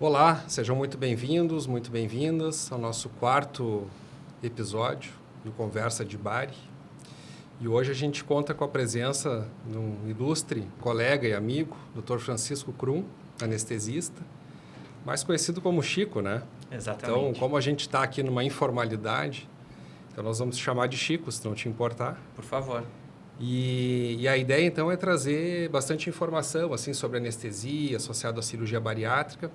Olá, sejam muito bem-vindos, muito bem-vindas ao nosso quarto episódio do Conversa de Bari. E hoje a gente conta com a presença de um ilustre colega e amigo, Dr. Francisco Krum, anestesista, mais conhecido como Chico, né? Exatamente. Então, como a gente está aqui numa informalidade, então nós vamos te chamar de Chico, se não te importar. Por favor. E a ideia, então, é trazer bastante informação assim, sobre anestesia associada à cirurgia bariátrica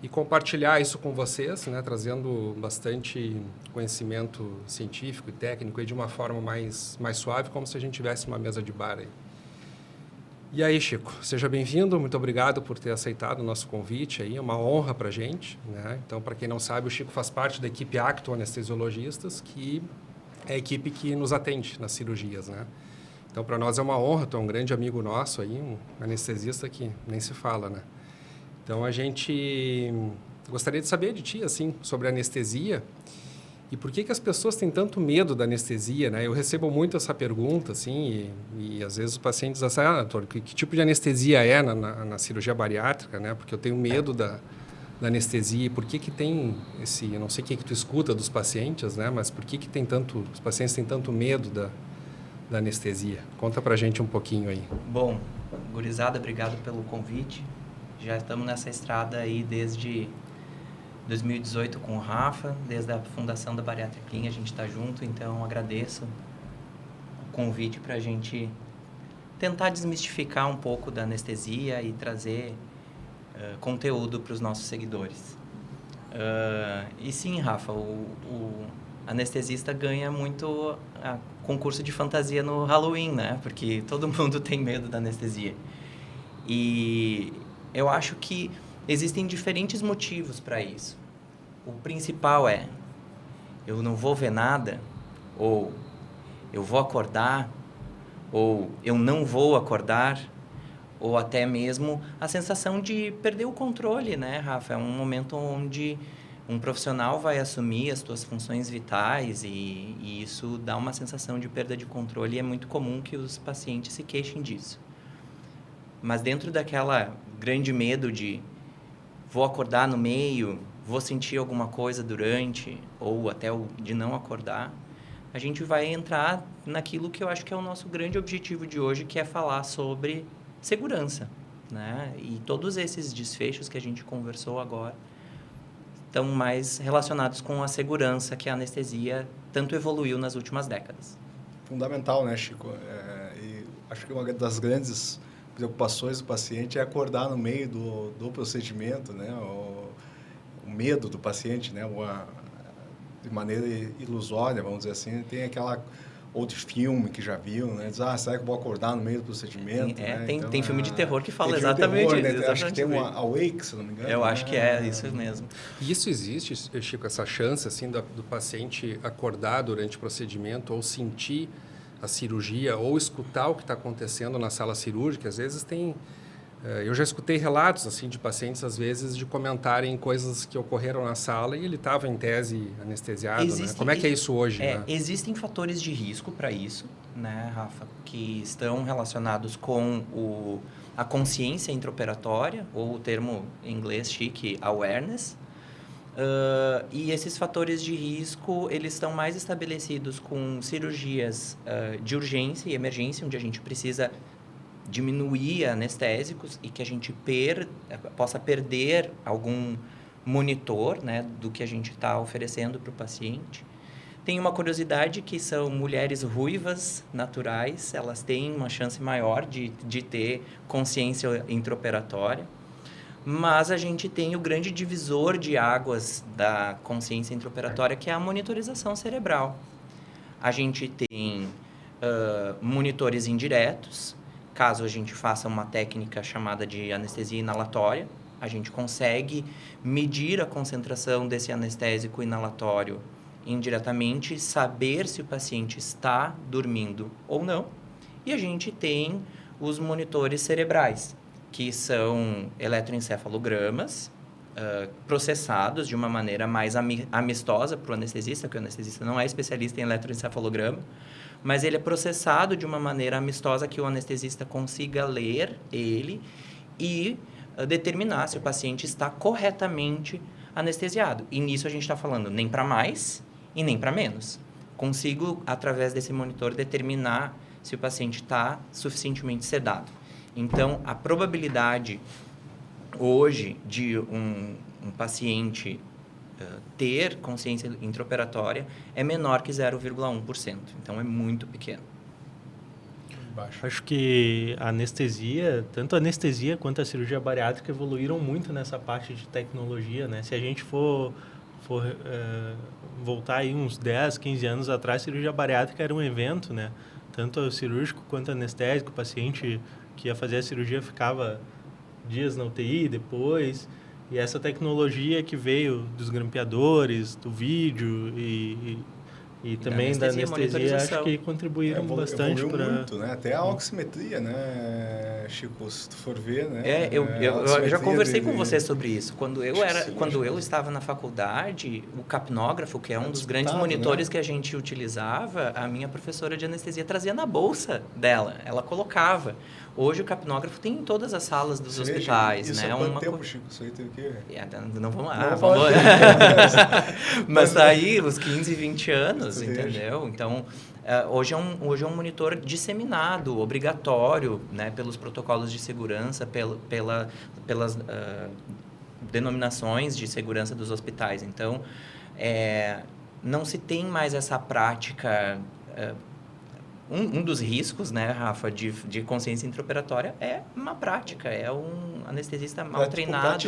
e compartilhar isso com vocês, né, trazendo bastante conhecimento científico e técnico e de uma forma mais suave, como se a gente tivesse uma mesa de bar aí. E aí, Chico, seja bem-vindo, muito obrigado por ter aceitado o nosso convite aí, é uma honra para a gente, né? Então, para quem não sabe, o Chico faz parte da equipe Acto Anestesiologistas, que é a equipe que nos atende nas cirurgias, né? Então, para nós é uma honra, tu é um grande amigo nosso aí, um anestesista que nem se fala, né? Então, a gente gostaria de saber de ti, assim, sobre anestesia e por que as pessoas têm tanto medo da anestesia, né? Eu recebo muito essa pergunta, assim, e às vezes os pacientes dizem, doutor, que tipo de anestesia é na cirurgia bariátrica, né? Porque eu tenho medo da anestesia. E por que tem esse... Eu não sei o que tu escuta dos pacientes, né? Mas por que tem tanto... Os pacientes têm tanto medo da anestesia? Conta pra gente um pouquinho aí. Bom, gurizada, obrigado pelo convite. Já estamos nessa estrada aí desde 2018 com o Rafa, desde a fundação da Bariátrica Clean, a gente está junto, então agradeço o convite para a gente tentar desmistificar um pouco da anestesia e trazer conteúdo para os nossos seguidores. E sim, Rafa, o anestesista ganha muito concurso de fantasia no Halloween, né? Porque todo mundo tem medo da anestesia. E eu acho que existem diferentes motivos para isso. O principal é, eu não vou ver nada, ou eu vou acordar, ou eu não vou acordar, ou até mesmo a sensação de perder o controle, né, Rafa? É um momento onde um profissional vai assumir as suas funções vitais e isso dá uma sensação de perda de controle e é muito comum que os pacientes se queixem disso. Mas dentro daquela grande medo de vou acordar no meio, vou sentir alguma coisa durante, ou até de não acordar, a gente vai entrar naquilo que eu acho que é o nosso grande objetivo de hoje, que é falar sobre segurança, né? E todos esses desfechos que a gente conversou agora estão mais relacionados com a segurança que a anestesia tanto evoluiu nas últimas décadas. Fundamental, né, Chico? E acho que uma das grandes preocupações do paciente é acordar no meio do procedimento, né? O medo do paciente, né? De maneira ilusória, vamos dizer assim, tem aquela outro filme que já viu, né? Diz, será que eu vou acordar no meio do procedimento? Né? Então, tem filme de terror que fala exatamente terror, né? isso. Acho que tem uma Awake, se não me engano. Eu acho que é isso mesmo. E isso existe, Chico, essa chance assim do paciente acordar durante o procedimento ou sentir a cirurgia ou escutar o que está acontecendo na sala cirúrgica? Às vezes tem... Eu já escutei relatos assim de pacientes, às vezes, de comentarem coisas que ocorreram na sala e ele estava, em tese, anestesiado, né? Como é que é isso hoje? Né? Existem fatores de risco para isso, né, Rafa, que estão relacionados com a consciência intraoperatória, ou o termo em inglês chique, awareness. E esses fatores de risco, eles estão mais estabelecidos com cirurgias de urgência e emergência, onde a gente precisa diminuir anestésicos e que a gente possa perder algum monitor, né, do que a gente está oferecendo para o paciente. Tem uma curiosidade que são mulheres ruivas naturais, elas têm uma chance maior de ter consciência intraoperatória, mas a gente tem o grande divisor de águas da consciência intraoperatória, que é a monitorização cerebral. A gente tem monitores indiretos. Caso a gente faça uma técnica chamada de anestesia inalatória, a gente consegue medir a concentração desse anestésico inalatório indiretamente, saber se o paciente está dormindo ou não. E a gente tem os monitores cerebrais, que são eletroencefalogramas processados de uma maneira mais amistosa para o anestesista, porque o anestesista não é especialista em eletroencefalograma, mas ele é processado de uma maneira amistosa que o anestesista consiga ler ele e determinar se o paciente está corretamente anestesiado. E nisso a gente está falando nem para mais e nem para menos. Consigo, através desse monitor, determinar se o paciente está suficientemente sedado. Então, a probabilidade hoje de um paciente ter consciência intraoperatória é menor que 0,1%. Então, é muito pequeno. Baixo. Acho que a anestesia, tanto a anestesia quanto a cirurgia bariátrica evoluíram muito nessa parte de tecnologia, né? Se a gente for voltar aí uns 10, 15 anos atrás, a cirurgia bariátrica era um evento, né? Tanto o cirúrgico quanto o anestésico, o paciente que ia fazer a cirurgia ficava dias na UTI depois. E essa tecnologia que veio dos grampeadores, do vídeo e também da anestesia, acho que contribuíram bastante para... muito, né? Até a oximetria, né, Chico? Se tu for ver, né? Eu já conversei com você sobre isso. Quando eu estava na faculdade, o capnógrafo, que é um dos grandes monitores, né, que a gente utilizava, a minha professora de anestesia trazia na bolsa dela. Ela colocava. Hoje o capnógrafo tem em todas as salas dos hospitais, isso, né? Há quanto tempo, Chico? Isso aí tem o quê? Não vamos lá. Mas tá aí uns 15, 20 anos, entendeu? Então, hoje é um monitor disseminado, obrigatório, né? Pelos protocolos de segurança, pelas denominações de segurança dos hospitais. Então, não se tem mais essa prática... Um dos riscos, né, Rafa, de consciência intraoperatória é uma prática, é um anestesista mal treinado.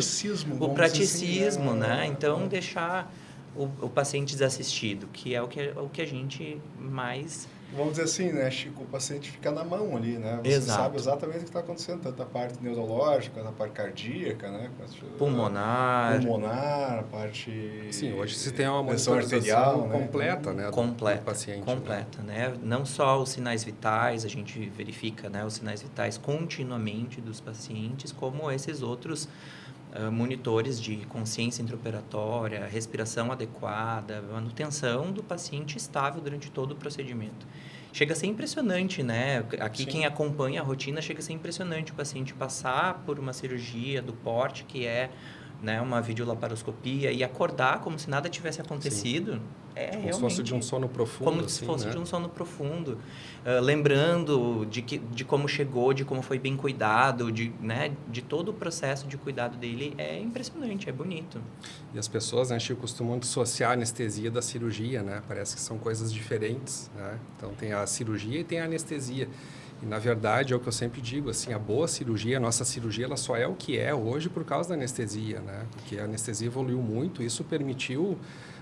O praticismo, assim, né? Então, deixar o paciente desassistido, que é o que a gente mais... Vamos dizer assim, né, Chico? O paciente fica na mão ali, né? Você sabe exatamente o que está acontecendo, tanto a parte neurológica, a parte cardíaca, né? Pulmonar, a parte... Sim, hoje se tem uma monitorização arterial, né, completa, né? Completa, do paciente. completa, né? Não só os sinais vitais, a gente verifica, né, os sinais vitais continuamente dos pacientes, como esses outros monitores de consciência intraoperatória, respiração adequada, manutenção do paciente estável durante todo o procedimento. Chega a ser impressionante, né? Aqui, quem acompanha a rotina, chega a ser impressionante o paciente passar por uma cirurgia do porte, que é, né, uma videolaparoscopia, e acordar como se nada tivesse acontecido. Como se fosse de um sono profundo. Como se fosse de um sono profundo. Lembrando de como chegou, de como foi bem cuidado, né, de todo o processo de cuidado dele. É impressionante, é bonito. E as pessoas, né, Chico, costumam dissociar a anestesia da cirurgia, né? Parece que são coisas diferentes, né? Então, tem a cirurgia e tem a anestesia. E, na verdade, é o que eu sempre digo, assim, a boa cirurgia, a nossa cirurgia, ela só é o que é hoje por causa da anestesia, né? Porque a anestesia evoluiu muito, isso permitiu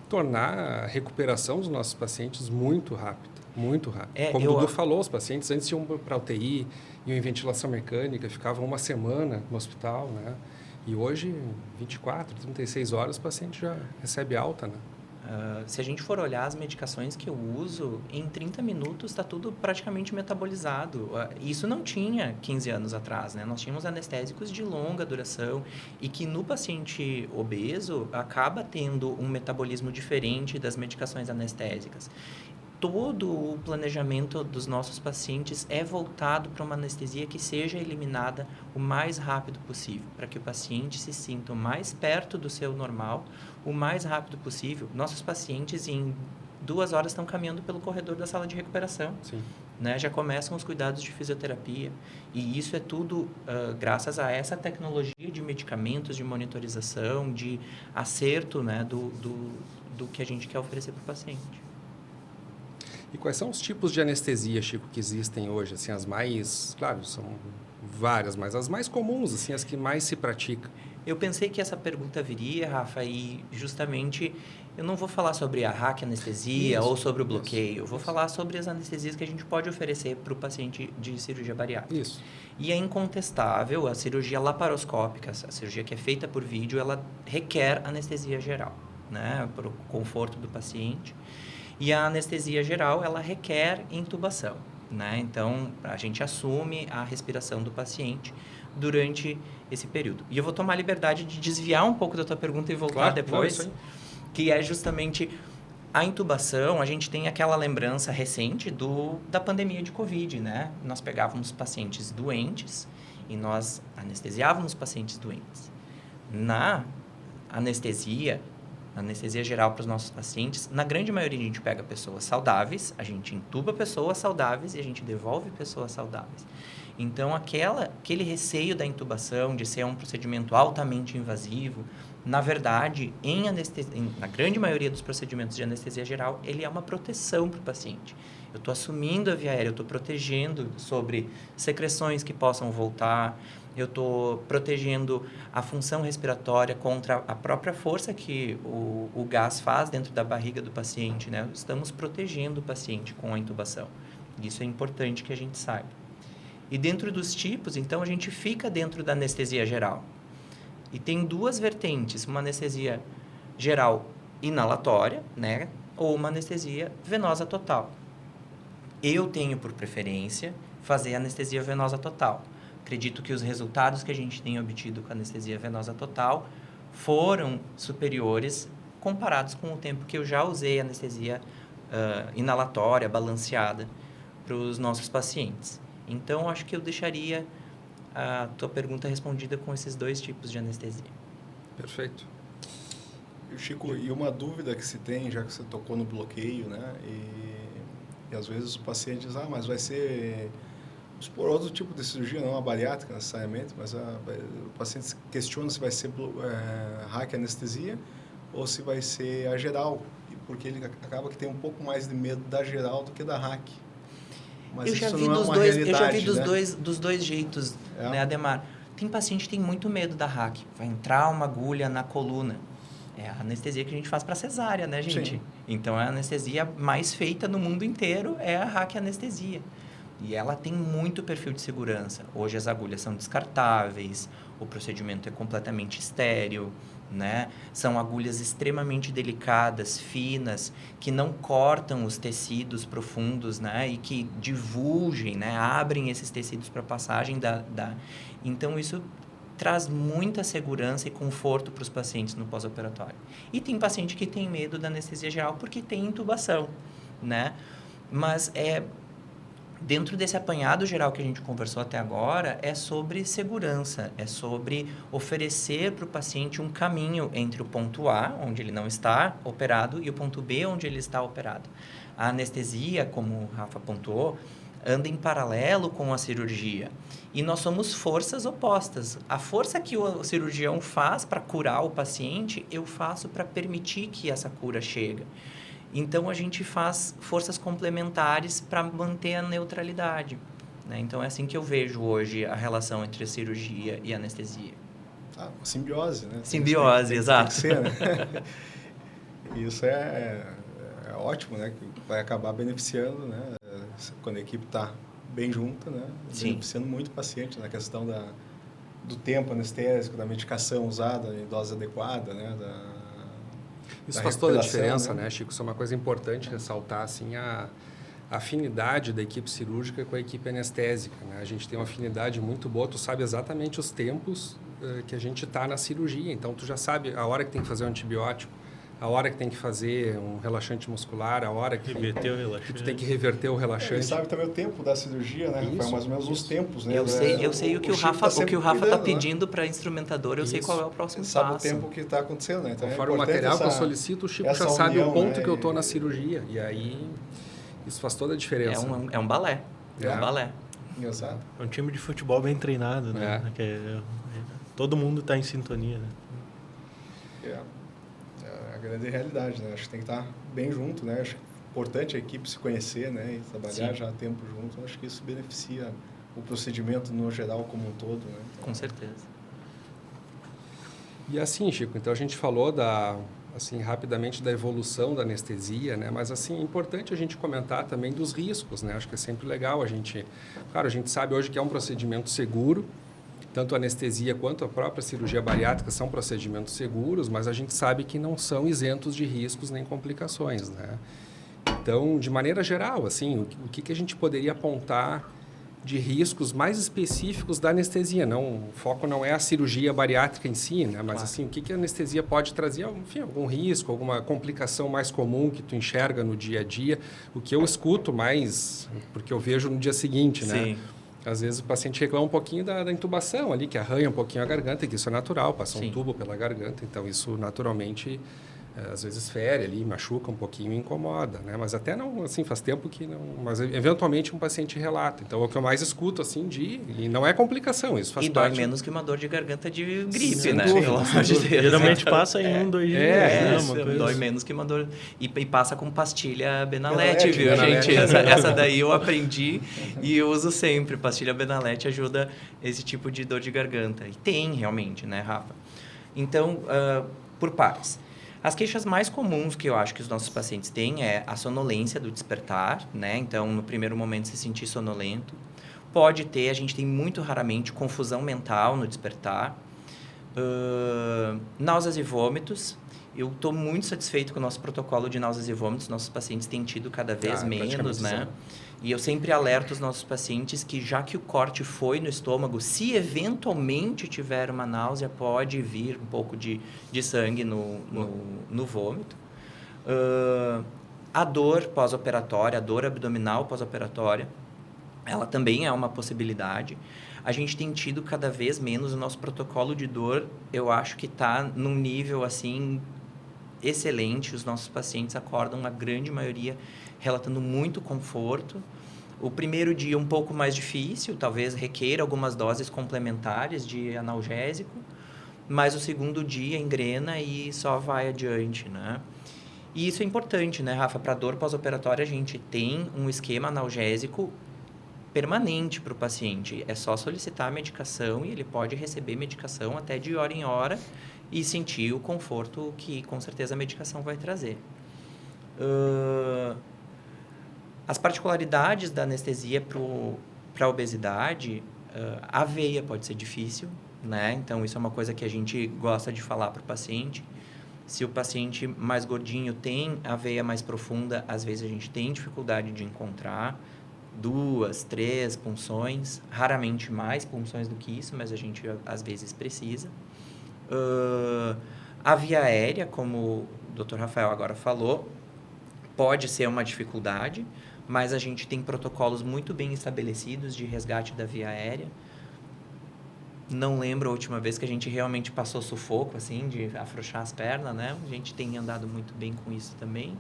tornar a recuperação dos nossos pacientes muito rápida, muito rápida. Como o Dudu falou, os pacientes antes iam para a UTI, iam em ventilação mecânica, ficavam uma semana no hospital, né? E hoje, 24, 36 horas, o paciente já recebe alta, né? Se a gente for olhar as medicações que eu uso, em 30 minutos está tudo praticamente metabolizado. Isso não tinha 15 anos atrás, né? Nós tínhamos anestésicos de longa duração e que no paciente obeso acaba tendo um metabolismo diferente das medicações anestésicas. Todo o planejamento dos nossos pacientes é voltado para uma anestesia que seja eliminada o mais rápido possível, para que o paciente se sinta o mais perto do seu normal, o mais rápido possível. Nossos pacientes, em 2 horas, estão caminhando pelo corredor da sala de recuperação. Sim. Né? Já começam os cuidados de fisioterapia. E isso é tudo graças a essa tecnologia de medicamentos, de monitorização, de acerto, né, do que a gente quer oferecer para o paciente. E quais são os tipos de anestesia, Chico, que existem hoje? Assim, as mais... Claro, são várias, mas as mais comuns, assim, as que mais se praticam. Eu pensei que essa pergunta viria, Rafa, e justamente eu não vou falar sobre a raquianestesia ou sobre o bloqueio. Eu vou falar sobre as anestesias que a gente pode oferecer para o paciente de cirurgia bariátrica. Isso. E é incontestável, a cirurgia laparoscópica, a cirurgia que é feita por vídeo, ela requer anestesia geral, né, para o conforto do paciente. E a anestesia geral, ela requer intubação, né? Então, a gente assume a respiração do paciente durante esse período. E eu vou tomar a liberdade de desviar um pouco da tua pergunta e voltar depois, que é justamente a intubação. A gente tem aquela lembrança recente da pandemia de Covid, né? Nós pegávamos pacientes doentes e nós anestesiávamos pacientes doentes. Na anestesia geral para os nossos pacientes, na grande maioria a gente pega pessoas saudáveis, a gente intuba pessoas saudáveis e a gente devolve pessoas saudáveis. Então, aquele receio da intubação, de ser um procedimento altamente invasivo, na verdade, na grande maioria dos procedimentos de anestesia geral, ele é uma proteção para o paciente. Eu estou assumindo a via aérea, eu estou protegendo sobre secreções que possam voltar, eu estou protegendo a função respiratória contra a própria força que o gás faz dentro da barriga do paciente, né? Estamos protegendo o paciente com a intubação. Isso é importante que a gente saiba. E dentro dos tipos, então, a gente fica dentro da anestesia geral. E tem duas vertentes, uma anestesia geral inalatória, né? Ou uma anestesia venosa total. Eu tenho por preferência fazer anestesia venosa total. Acredito que os resultados que a gente tem obtido com a anestesia venosa total foram superiores comparados com o tempo que eu já usei anestesia inalatória, balanceada, para os nossos pacientes. Então, acho que eu deixaria a tua pergunta respondida com esses dois tipos de anestesia. Perfeito. Chico, e uma dúvida que se tem, já que você tocou no bloqueio, né? E às vezes o paciente diz, mas vai ser... por outro tipo de cirurgia, não a bariátrica necessariamente, mas o paciente questiona se vai ser RAC anestesia ou se vai ser a geral, porque ele acaba que tem um pouco mais de medo da geral do que da RAC. Mas eu já isso vi não dos é uma dois, realidade, eu já vi né? dos dois jeitos, né, Ademar? Tem paciente que tem muito medo da RAC, vai entrar uma agulha na coluna. É a anestesia que a gente faz para cesárea, né, gente? Sim. Então, a anestesia mais feita no mundo inteiro é a RAC anestesia. E ela tem muito perfil de segurança. Hoje as agulhas são descartáveis, o procedimento é completamente estéril, né? São agulhas extremamente delicadas, finas, que não cortam os tecidos profundos, né? E que divulgem, né? Abrem esses tecidos para passagem Então, isso traz muita segurança e conforto para os pacientes no pós-operatório. E tem paciente que tem medo da anestesia geral porque tem intubação, né? Mas dentro desse apanhado geral que a gente conversou até agora, é sobre segurança, é sobre oferecer para o paciente um caminho entre o ponto A, onde ele não está operado, e o ponto B, onde ele está operado. A anestesia, como o Rafa pontuou, anda em paralelo com a cirurgia. E nós somos forças opostas. A força que o cirurgião faz para curar o paciente, eu faço para permitir que essa cura chegue. Então, a gente faz forças complementares para manter a neutralidade, né? Então, é assim que eu vejo hoje a relação entre a cirurgia e a anestesia. Simbiose, né? Simbiose, exato. Tem que ser, né? Isso é ótimo, né? Que vai acabar beneficiando, né? Quando a equipe está bem junta, né? Sim. Beneficiando muito o paciente na questão do tempo anestésico, da medicação usada em dose adequada, né? Isso faz toda a diferença, né, Chico? Isso é uma coisa importante ressaltar, assim, a afinidade da equipe cirúrgica com a equipe anestésica, né? A gente tem uma afinidade muito boa, tu sabe exatamente os tempos que a gente está na cirurgia, então tu já sabe a hora que tem que fazer um antibiótico, a hora que tem que fazer um relaxante muscular, a hora que tu tem que reverter o relaxante. Ele sabe também o tempo da cirurgia, né? Isso, mais ou menos os tempos, né? Eu sei o que o Rafa está pedindo para a instrumentadora, eu sei qual é o próximo passo. Sabe o tempo que está acontecendo, né? Então, conforme o material que eu solicito, o Chico já sabe o ponto que eu estou na cirurgia. E aí, isso faz toda a diferença. É um balé. É um balé. Exato. É um time de futebol bem treinado, né? Todo mundo está em sintonia, né? Grande realidade, né? Acho que tem que estar bem junto, né? Acho importante a equipe se conhecer, né? E trabalhar já há tempo junto. Acho que isso beneficia o procedimento no geral como um todo, né? Então, com certeza. E assim, Chico, então a gente falou rapidamente da evolução da anestesia, né? Mas assim, é importante a gente comentar também dos riscos, né? Acho que é sempre legal a gente sabe hoje que é um procedimento seguro. Tanto a anestesia quanto a própria cirurgia bariátrica são procedimentos seguros, mas a gente sabe que não são isentos de riscos nem complicações, né? Então, de maneira geral, assim, o que a gente poderia apontar de riscos mais específicos da anestesia? O foco não é a cirurgia bariátrica em si, né? Mas, assim, o que a anestesia pode trazer? Enfim, algum risco, alguma complicação mais comum que tu enxerga no dia a dia? O que eu escuto mais, porque eu vejo no dia seguinte, né? Sim. Às vezes o paciente reclama um pouquinho da intubação ali, que arranha um pouquinho a garganta, que isso é natural, passa Sim. um tubo pela garganta, então isso naturalmente às vezes fere ali, machuca um pouquinho e incomoda, né? Mas até não, assim, faz tempo que não... Mas eventualmente um paciente relata. Então é o que eu mais escuto, assim, e não é complicação, isso faz E parte... dói menos que uma dor de garganta de gripe, Sem né? dúvida, Pelo sem amor de dúvida. Deus. Geralmente passa em 1, 2 dias. né? Isso, Uma coisa dói assim. menos que uma dor... E passa com pastilha Benalete, Benalete, viu, Benalete. gente? Essa daí eu aprendi e eu uso sempre. Pastilha Benalete ajuda esse tipo de dor de garganta. E tem, realmente, né, Rafa? Então, por partes. As queixas mais comuns que eu acho que os nossos pacientes têm é a sonolência do despertar, né? Então, no primeiro momento, se sentir sonolento. Pode ter, a gente tem muito raramente confusão mental no despertar. Náuseas e vômitos. Eu estou muito satisfeito com o nosso protocolo de náuseas e vômitos. Nossos pacientes têm tido cada vez menos, praticamente né? zero. E eu sempre alerto os nossos pacientes que, já que o corte foi no estômago, se eventualmente tiver uma náusea, pode vir um pouco de sangue no vômito. A dor pós-operatória, a dor abdominal pós-operatória, ela também é uma possibilidade. A gente tem tido cada vez menos. O nosso protocolo de dor, eu acho que está num nível, assim, excelente. Os nossos pacientes acordam, a grande maioria, relatando muito conforto. O primeiro dia um pouco mais difícil, talvez requeira algumas doses complementares de analgésico, mas o segundo dia engrena e só vai adiante, né? E isso é importante, né, Rafa? Para dor pós-operatória, a gente tem um esquema analgésico permanente para o paciente. É só solicitar a medicação e ele pode receber medicação até de hora em hora e sentir o conforto que, com certeza, a medicação vai trazer. As particularidades da anestesia para a obesidade, a veia pode ser difícil, né? Então, isso é uma coisa que a gente gosta de falar para o paciente. Se o paciente mais gordinho tem a veia mais profunda, às vezes a gente tem dificuldade de encontrar 2, 3 punções, raramente mais punções do que isso, mas a gente às vezes precisa. A via aérea, como o Dr. Rafael agora falou, pode ser uma dificuldade, mas a gente tem protocolos muito bem estabelecidos de resgate da via aérea. Não lembro a última vez que a gente realmente passou sufoco, assim, de afrouxar as pernas, né? A gente tem andado muito bem com isso também.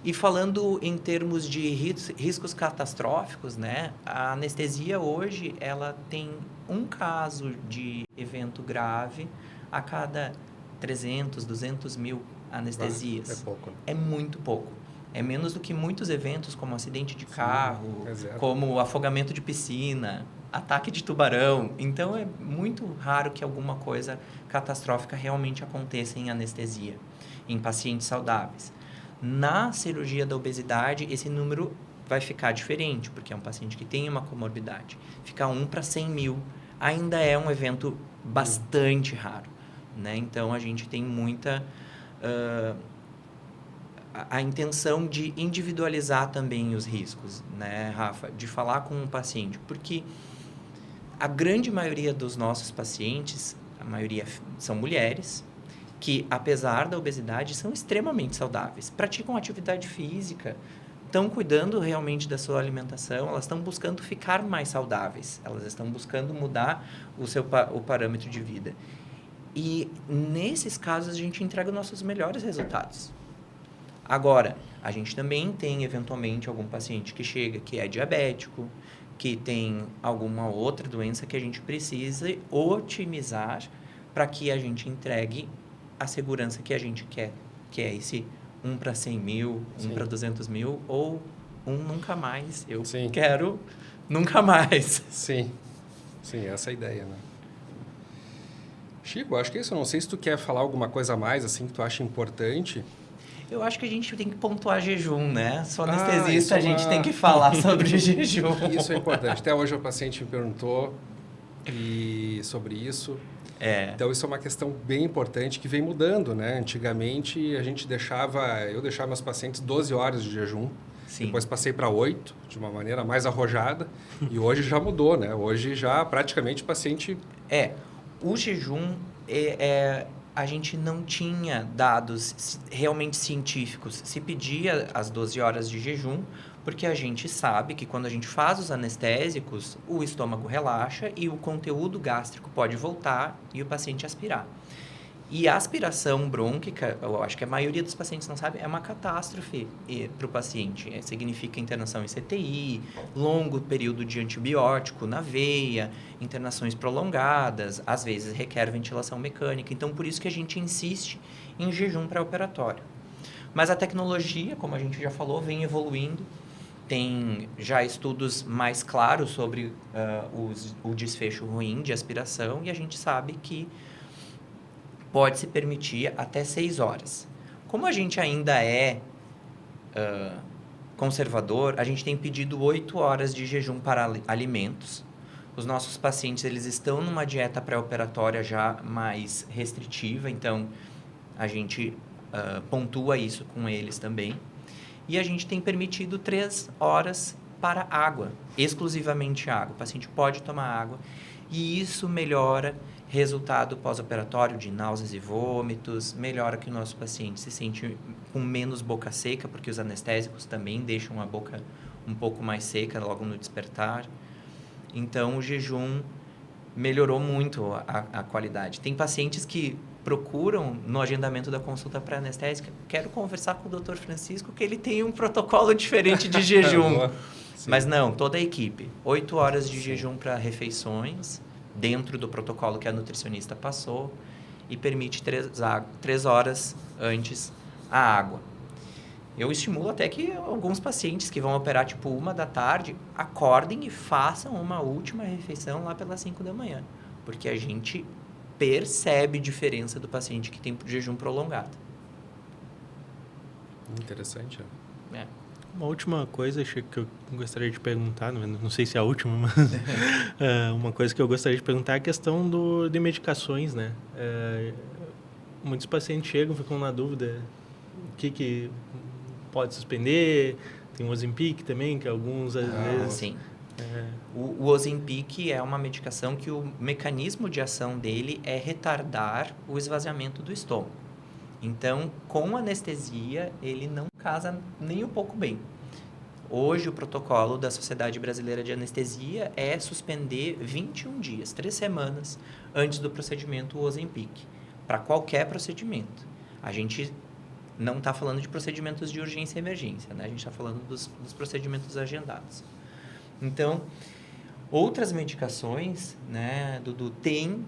E falando em termos de riscos catastróficos, né? A anestesia hoje, ela tem um caso de evento grave a cada 300, 200 mil anestesias. É pouco. É muito pouco. É menos do que muitos eventos, como acidente de carro, exato. como afogamento de piscina, ataque de tubarão. Então, é muito raro que alguma coisa catastrófica realmente aconteça em anestesia, em pacientes saudáveis. Na cirurgia da obesidade, esse número vai ficar diferente, porque é um paciente que tem uma comorbidade. Ficar 1 para 100 mil ainda é um evento bastante raro, né? Então, a gente tem muita... a intenção de individualizar também os riscos, né, Rafa? De falar com o paciente, porque a grande maioria dos nossos pacientes, a maioria são mulheres, que, apesar da obesidade, são extremamente saudáveis, praticam atividade física, estão cuidando realmente da sua alimentação, elas estão buscando ficar mais saudáveis, elas estão buscando mudar o parâmetro de vida. E, nesses casos, a gente entrega os nossos melhores resultados. Agora, a gente também tem, eventualmente, algum paciente que chega, que é diabético, que tem alguma outra doença que a gente precisa otimizar para que a gente entregue a segurança que a gente quer, que é esse 1 para 100 mil, 1 para 200 mil, ou nunca mais. Eu quero nunca mais. Sim, essa é a ideia, né? Chico, acho que é isso. Eu não sei se tu quer falar alguma coisa a mais, assim, que tu acha importante. Eu acho que a gente tem que pontuar jejum, né? Sou anestesista, a gente tem que falar sobre jejum. Isso é importante. Até hoje o paciente me perguntou sobre isso. Então, isso é uma questão bem importante que vem mudando, né? Antigamente, eu deixava meus pacientes 12 horas de jejum. Sim. Depois passei para 8, de uma maneira mais arrojada. E hoje já mudou, né? Hoje já praticamente o paciente... O jejum a gente não tinha dados realmente científicos. Se pedia as 12 horas de jejum, porque a gente sabe que quando a gente faz os anestésicos, o estômago relaxa e o conteúdo gástrico pode voltar e o paciente aspirar. E a aspiração brônquica, eu acho que a maioria dos pacientes não sabe, é uma catástrofe para o paciente. Significa internação em CTI, longo período de antibiótico na veia, internações prolongadas, às vezes requer ventilação mecânica. Então, por isso que a gente insiste em jejum pré-operatório. Mas a tecnologia, como a gente já falou, vem evoluindo. Tem já estudos mais claros sobre o desfecho ruim de aspiração e a gente sabe que pode se permitir até 6 horas. Como a gente ainda é conservador, a gente tem pedido 8 horas de jejum para alimentos. Os nossos pacientes eles estão numa dieta pré-operatória já mais restritiva, então a gente pontua isso com eles também. E a gente tem permitido 3 horas para água, exclusivamente água. O paciente pode tomar água e isso melhora resultado pós-operatório de náuseas e vômitos, melhora que o nosso paciente se sente com menos boca seca, porque os anestésicos também deixam a boca um pouco mais seca logo no despertar. Então, o jejum melhorou muito a qualidade. Tem pacientes que procuram no agendamento da consulta pré-anestésica, quero conversar com o Dr. Francisco, que ele tem um protocolo diferente de jejum. Mas não, toda a equipe. 8 horas de jejum para refeições, dentro do protocolo que a nutricionista passou, e permite 3 horas antes a água. Eu estimulo até que alguns pacientes que vão operar tipo 1h acordem e façam uma última refeição lá pelas 5 da manhã, porque a gente percebe diferença do paciente que tem jejum prolongado. Interessante. Uma última coisa que eu gostaria de perguntar, não sei se é a última, mas uma coisa que eu gostaria de perguntar é a questão de medicações, né? Muitos pacientes chegam, ficam na dúvida o que pode suspender, tem o Ozempic também, que alguns às vezes... Sim. O Ozempic é uma medicação que o mecanismo de ação dele é retardar o esvaziamento do estômago. Então, com anestesia, ele não casa nem um pouco bem. Hoje, o protocolo da Sociedade Brasileira de Anestesia é suspender 21 dias, 3 semanas, antes do procedimento Ozempic, para qualquer procedimento. A gente não está falando de procedimentos de urgência e emergência, né? A gente está falando dos procedimentos agendados. Então, outras medicações, né, Dudu, têm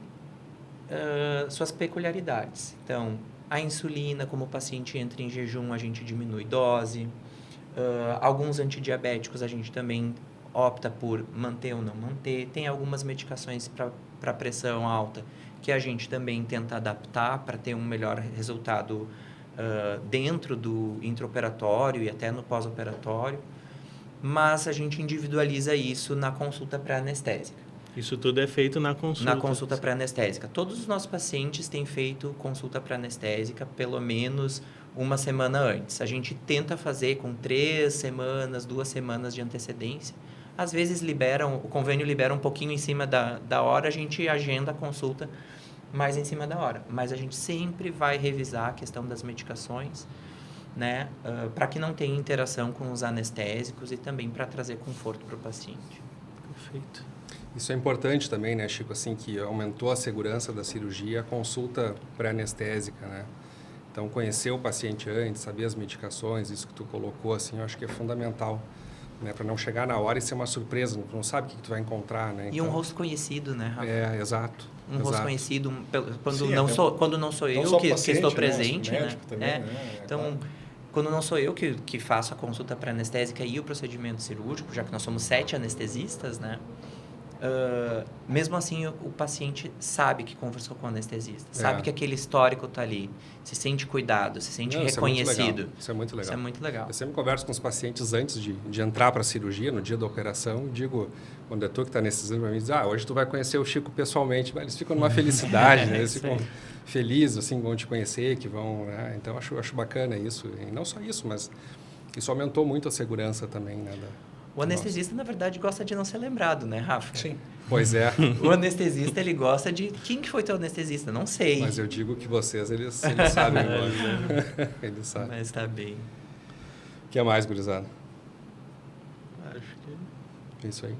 suas peculiaridades. Então, a insulina, como o paciente entra em jejum, a gente diminui dose. Alguns antidiabéticos a gente também opta por manter ou não manter. Tem algumas medicações para pressão alta que a gente também tenta adaptar para ter um melhor resultado dentro do intraoperatório e até no pós-operatório. Mas a gente individualiza isso na consulta pré-anestésica. Isso tudo é feito na consulta? Na consulta pré-anestésica. Todos os nossos pacientes têm feito consulta pré-anestésica pelo menos uma semana antes. A gente tenta fazer com 3 semanas, 2 semanas de antecedência. Às vezes o convênio libera um pouquinho em cima da hora, a gente agenda a consulta mais em cima da hora. Mas a gente sempre vai revisar a questão das medicações, né, para que não tenha interação com os anestésicos e também para trazer conforto para o paciente. Perfeito. Isso é importante também, né, Chico, assim, que aumentou a segurança da cirurgia, a consulta pré-anestésica, né? Então, conhecer o paciente antes, saber as medicações, isso que tu colocou, assim, eu acho que é fundamental, né, para não chegar na hora e ser uma surpresa, tu não sabe o que tu vai encontrar, né? E um rosto conhecido, né, Rafa? Exato. Rosto conhecido, quando Sim, não sou eu que estou presente, né? Também, Então, quando não sou eu que faço a consulta pré-anestésica e o procedimento cirúrgico, já que nós somos 7 anestesistas, né? Mesmo assim, o paciente sabe que conversou com o anestesista, sabe que aquele histórico está ali, se sente cuidado, se sente reconhecido. Isso é muito legal. Isso é muito legal. Eu sempre converso com os pacientes antes de entrar para a cirurgia, no dia da operação, digo, quando é tu que está anestesiando para mim, diz, hoje tu vai conhecer o Chico pessoalmente. Eles ficam numa felicidade, né? Eles ficam felizes, assim, vão te conhecer, que vão, né? Então, acho bacana isso. E não só isso, mas isso aumentou muito a segurança também, né? O anestesista, na verdade, gosta de não ser lembrado, né, Rafa? Sim. Pois é. O anestesista, ele gosta de... Quem que foi teu anestesista? Não sei. Mas eu digo que vocês, eles sabem agora. Eles sabem. Mas tá bem. O que mais, gurizada? Acho que... É isso aí.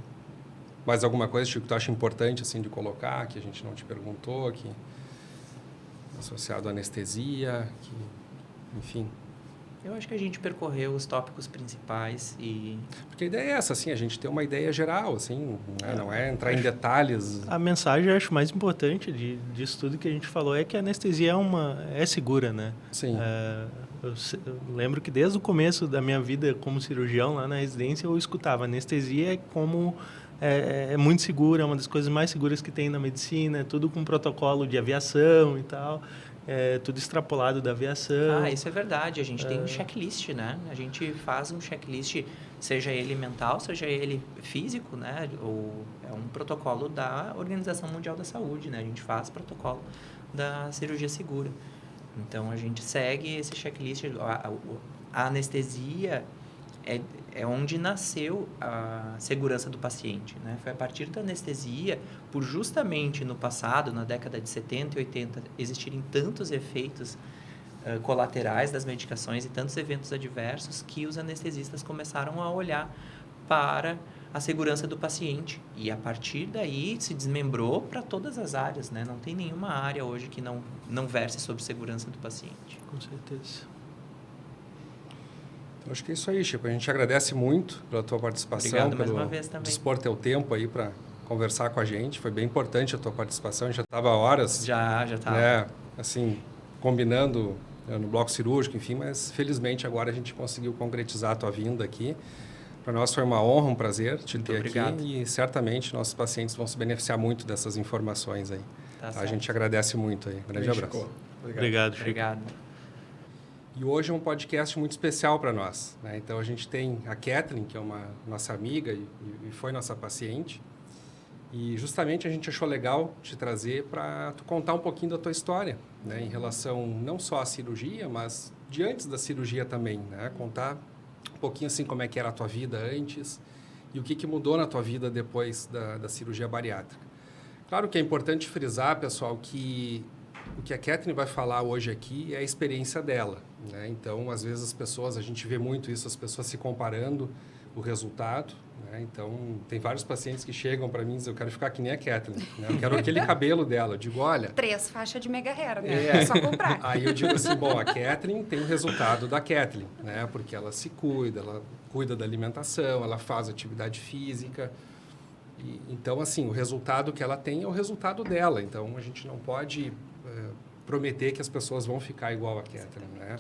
Mais alguma coisa, Chico, que tu acha importante assim, de colocar, que a gente não te perguntou, que associado à anestesia, que, enfim... Eu acho que a gente percorreu os tópicos principais e... Porque a ideia é essa, assim, a gente tem uma ideia geral, assim, né? Não é entrar em detalhes. A mensagem, eu acho, mais importante disso tudo que a gente falou é que a anestesia é segura, né? Sim. Eu lembro que desde o começo da minha vida como cirurgião lá na residência, eu escutava anestesia como... É muito segura, é uma das coisas mais seguras que tem na medicina, tudo com protocolo de aviação e tal. Tudo extrapolado da aviação. Isso é verdade. A gente tem um checklist, né? A gente faz um checklist, seja ele mental, seja ele físico, né? Ou é um protocolo da Organização Mundial da Saúde, né? A gente faz protocolo da cirurgia segura. Então, a gente segue esse checklist. A anestesia é onde nasceu a segurança do paciente, né? Foi a partir da anestesia, por justamente no passado, na década de 70 e 80, existirem tantos efeitos colaterais das medicações e tantos eventos adversos que os anestesistas começaram a olhar para a segurança do paciente. E a partir daí se desmembrou para todas as áreas, né? Não tem nenhuma área hoje que não verse sobre segurança do paciente. Com certeza. Acho que é isso aí, Chico. A gente agradece muito pela tua participação. Obrigado mais uma vez também. Dispor teu tempo aí para conversar com a gente. Foi bem importante a tua participação. A gente já estava horas. Já estava. Né, assim, combinando no bloco cirúrgico, enfim, mas felizmente agora a gente conseguiu concretizar a tua vinda aqui. Para nós foi uma honra, um prazer te ter aqui e certamente nossos pacientes vão se beneficiar muito dessas informações aí. Tá A gente agradece muito aí. Grande abraço. Obrigado, Chico. Obrigado. E hoje é um podcast muito especial para nós, né? Então, a gente tem a Kathleen, que é uma nossa amiga e foi nossa paciente. E, justamente, a gente achou legal te trazer para tu contar um pouquinho da tua história, né? Em relação não só à cirurgia, mas de antes da cirurgia também, né? Contar um pouquinho, assim, como é que era a tua vida antes e o que mudou na tua vida depois da cirurgia bariátrica. Claro que é importante frisar, pessoal, que o que a Kathleen vai falar hoje aqui é a experiência dela, né? Então, às vezes a gente vê muito isso, as pessoas se comparando o resultado, né? Então, tem vários pacientes que chegam para mim e dizem, eu quero ficar que nem a Kathleen, né? Eu quero aquele cabelo dela. Eu digo, olha... 3 faixas de mega hair, né? É só comprar. Aí eu digo assim, bom, a Kathleen tem o resultado da Kathleen, né? Porque ela se cuida, ela cuida da alimentação, ela faz atividade física. Então, assim, o resultado que ela tem é o resultado dela. Então, a gente não pode... prometer que as pessoas vão ficar igual a Kathleen, né?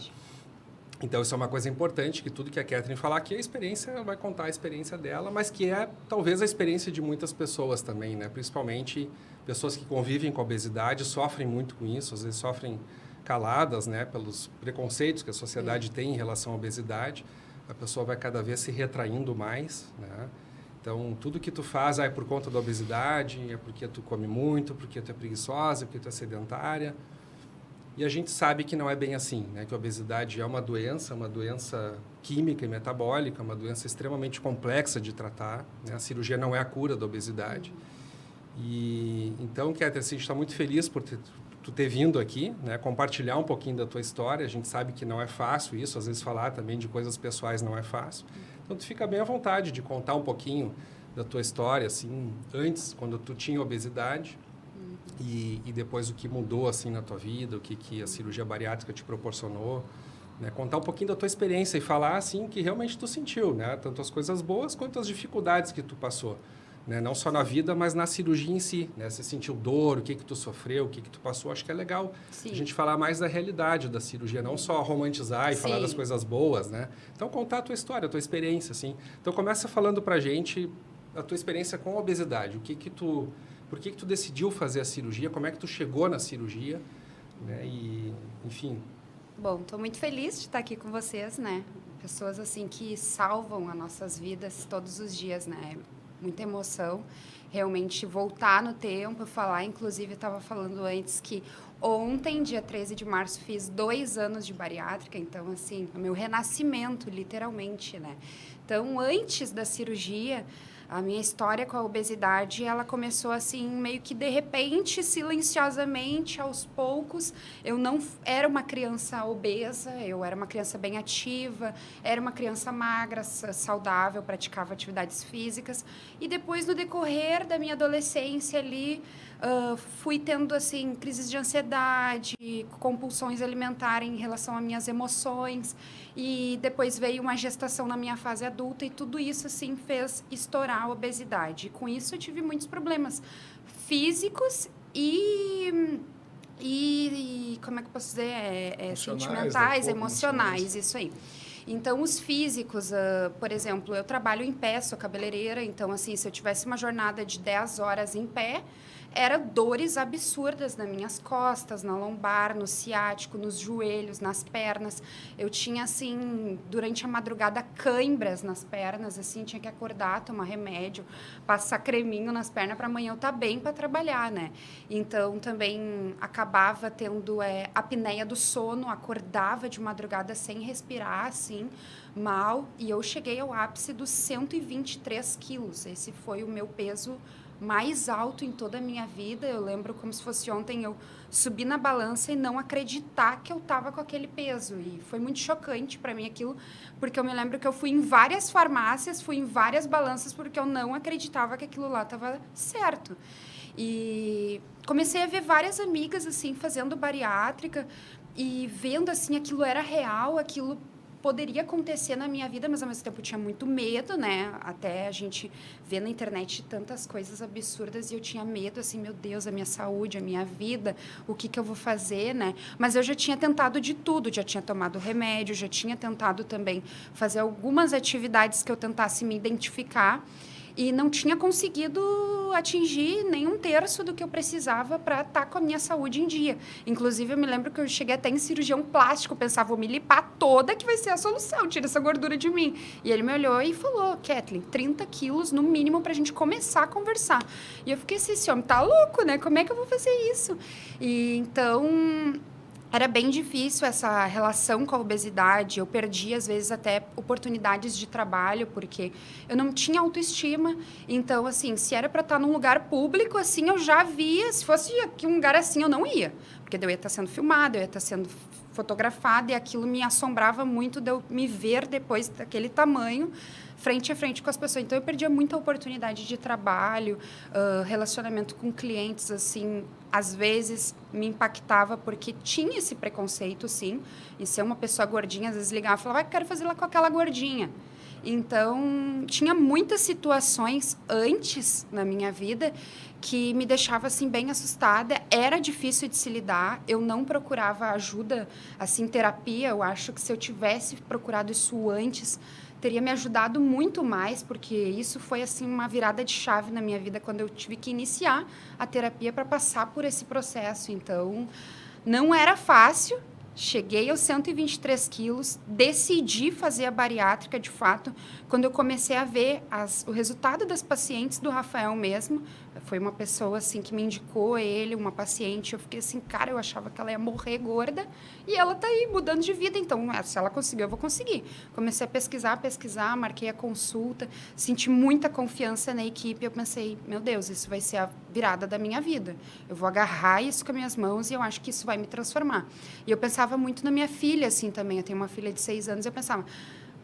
Então, isso é uma coisa importante, que tudo que a Kathleen falar aqui, a experiência, ela vai contar a experiência dela, mas que é, talvez, a experiência de muitas pessoas também, né? Principalmente pessoas que convivem com a obesidade, sofrem muito com isso, às vezes sofrem caladas, né? Pelos preconceitos que a sociedade tem em relação à obesidade. A pessoa vai cada vez se retraindo mais, né? Então, tudo que tu faz é por conta da obesidade, é porque tu come muito, porque tu é preguiçosa, porque tu é sedentária. E a gente sabe que não é bem assim, né? Que a obesidade é uma doença química e metabólica, uma doença extremamente complexa de tratar, né? A cirurgia não é a cura da obesidade. E então, Kathleen, assim, a gente está muito feliz por tu ter vindo aqui, né? Compartilhar um pouquinho da tua história. A gente sabe que não é fácil isso, às vezes falar também de coisas pessoais não é fácil. Então, tu fica bem à vontade de contar um pouquinho da tua história, assim, antes, quando tu tinha obesidade, e depois o que mudou, assim, na tua vida, o que a cirurgia bariátrica te proporcionou, né? Contar um pouquinho da tua experiência e falar, assim, que realmente tu sentiu, né? Tanto as coisas boas quanto as dificuldades que tu passou, né? Não só na vida, mas na cirurgia em si, né? Você sentiu dor, o que tu sofreu, o que tu passou. Acho que é legal a gente falar mais da realidade da cirurgia, não só romantizar e falar das coisas boas, né? Então, contar a tua história, a tua experiência, assim. Então, começa falando pra gente a tua experiência com a obesidade. Por que tu decidiu fazer a cirurgia? Como é que tu chegou na cirurgia? Né? E, enfim... Bom, estou muito feliz de estar aqui com vocês, né? Pessoas, assim, que salvam as nossas vidas todos os dias, né? Muita emoção. Realmente, voltar no tempo, falar... Inclusive, eu estava falando antes que ontem, dia 13 de março, fiz 2 anos de bariátrica. Então, assim, é o meu renascimento, literalmente, né? Então, antes da cirurgia, a minha história com a obesidade, ela começou assim, meio que de repente, silenciosamente, aos poucos. Eu não era uma criança obesa, eu era uma criança bem ativa, era uma criança magra, saudável, praticava atividades físicas. E depois, no decorrer da minha adolescência ali, fui tendo, assim, crises de ansiedade, compulsões alimentares em relação às minhas emoções. E depois veio uma gestação na minha fase adulta e tudo isso, assim, fez estourar a obesidade. E com isso eu tive muitos problemas físicos e como é que eu posso dizer? Sentimentais, emocionais, isso aí. Então, os físicos, por exemplo, eu trabalho em pé, sou cabeleireira, então, assim, se eu tivesse uma jornada de 10 horas em pé, era dores absurdas nas minhas costas, na lombar, no ciático, nos joelhos, nas pernas. Eu tinha, assim, durante a madrugada, cãibras nas pernas, assim, tinha que acordar, tomar remédio, passar creminho nas pernas para amanhã eu estar bem para trabalhar, né? Então, também acabava tendo apneia do sono, acordava de madrugada sem respirar, assim, mal. E eu cheguei ao ápice dos 123 quilos. Esse foi o meu peso mais alto em toda a minha vida. Eu lembro como se fosse ontem, eu subi na balança e não acreditar que eu estava com aquele peso. E foi muito chocante para mim aquilo, porque eu me lembro que eu fui em várias farmácias, fui em várias balanças, porque eu não acreditava que aquilo lá estava certo. E comecei a ver várias amigas, assim, fazendo bariátrica e vendo, assim, aquilo era real, aquilo poderia acontecer na minha vida, mas ao mesmo tempo eu tinha muito medo, né? Até a gente vê na internet tantas coisas absurdas e eu tinha medo, assim, meu Deus, a minha saúde, a minha vida, o que eu vou fazer, né? Mas eu já tinha tentado de tudo, já tinha tomado remédio, já tinha tentado também fazer algumas atividades que eu tentasse me identificar e não tinha conseguido atingir nem um terço do que eu precisava para estar com a minha saúde em dia. Inclusive, eu me lembro que eu cheguei até em cirurgião plástico, pensava, vou me limpar toda que vai ser a solução, tira essa gordura de mim. E ele me olhou e falou, Kathleen, 30 quilos no mínimo para a gente começar a conversar. E eu fiquei assim, esse homem tá louco, né? Como é que eu vou fazer isso? E então era bem difícil essa relação com a obesidade. Eu perdi, às vezes, até oportunidades de trabalho, porque eu não tinha autoestima. Então, assim, se era para estar num lugar público, assim, eu já via. Se fosse aqui um lugar assim, eu não ia. Porque eu ia estar sendo filmada, eu ia estar sendo fotografada, e aquilo me assombrava muito de eu me ver depois daquele tamanho, frente a frente com as pessoas. Então, eu perdia muita oportunidade de trabalho, relacionamento com clientes, assim, às vezes me impactava porque tinha esse preconceito, sim, em ser uma pessoa gordinha, às vezes ligava e falava, quero fazer lá com aquela gordinha. Então, tinha muitas situações antes na minha vida que me deixava, assim, bem assustada. Era difícil de se lidar. Eu não procurava ajuda, assim, terapia. Eu acho que se eu tivesse procurado isso antes, teria me ajudado muito mais, porque isso foi, assim, uma virada de chave na minha vida, quando eu tive que iniciar a terapia para passar por esse processo. Então, não era fácil. Cheguei aos 123 quilos, decidi fazer a bariátrica, de fato, quando eu comecei a ver o resultado das pacientes do Rafael mesmo. Foi uma pessoa, assim, que me indicou ele, uma paciente. Eu fiquei assim, cara, eu achava que ela ia morrer gorda e ela tá aí mudando de vida. Então, se ela conseguiu, eu vou conseguir. Comecei a pesquisar, marquei a consulta, senti muita confiança na equipe. Eu pensei, meu Deus, isso vai ser a virada da minha vida. Eu vou agarrar isso com as minhas mãos e eu acho que isso vai me transformar. E eu pensava muito na minha filha, assim, também. Eu tenho uma filha de 6 anos e eu pensava,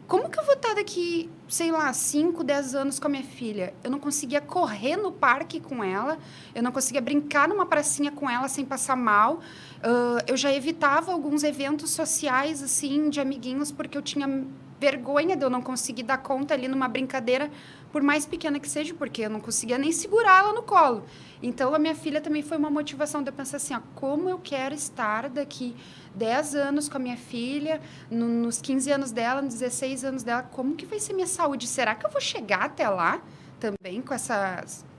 como que eu vou estar daqui, sei lá, 5, 10 anos com a minha filha? Eu não conseguia correr no parque com ela, eu não conseguia brincar numa pracinha com ela sem passar mal. Eu já evitava alguns eventos sociais, assim, de amiguinhos, porque eu tinha vergonha de eu não conseguir dar conta ali numa brincadeira, por mais pequena que seja, porque eu não conseguia nem segurar ela no colo. Então, a minha filha também foi uma motivação de eu pensar assim, ó, como eu quero estar daqui 10 anos com a minha filha, nos 15 anos dela, nos 16 anos dela, como que vai ser minha saúde? Será que eu vou chegar até lá também com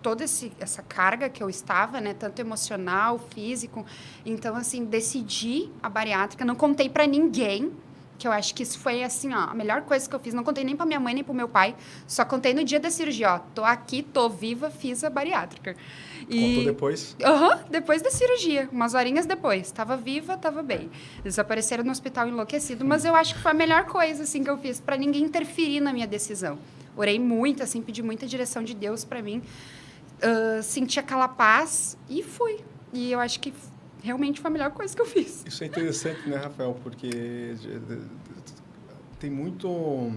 toda essa carga que eu estava, né? Tanto emocional, físico. Então, assim, decidi a bariátrica, não contei para ninguém, que eu acho que isso foi, assim, ó, a melhor coisa que eu fiz. Não contei nem para minha mãe, nem para o meu pai. Só contei no dia da cirurgia, ó. Tô aqui, tô viva, fiz a bariátrica. Contou depois? Depois da cirurgia, umas horinhas depois. Tava viva, tava bem. Eles apareceram no hospital enlouquecido, mas eu acho que foi a melhor coisa assim que eu fiz para ninguém interferir na minha decisão. Orei muito, assim, pedi muita direção de Deus para mim. Senti aquela paz e fui. E eu acho que realmente foi a melhor coisa que eu fiz. Isso é interessante, né, Rafael? Porque tem muito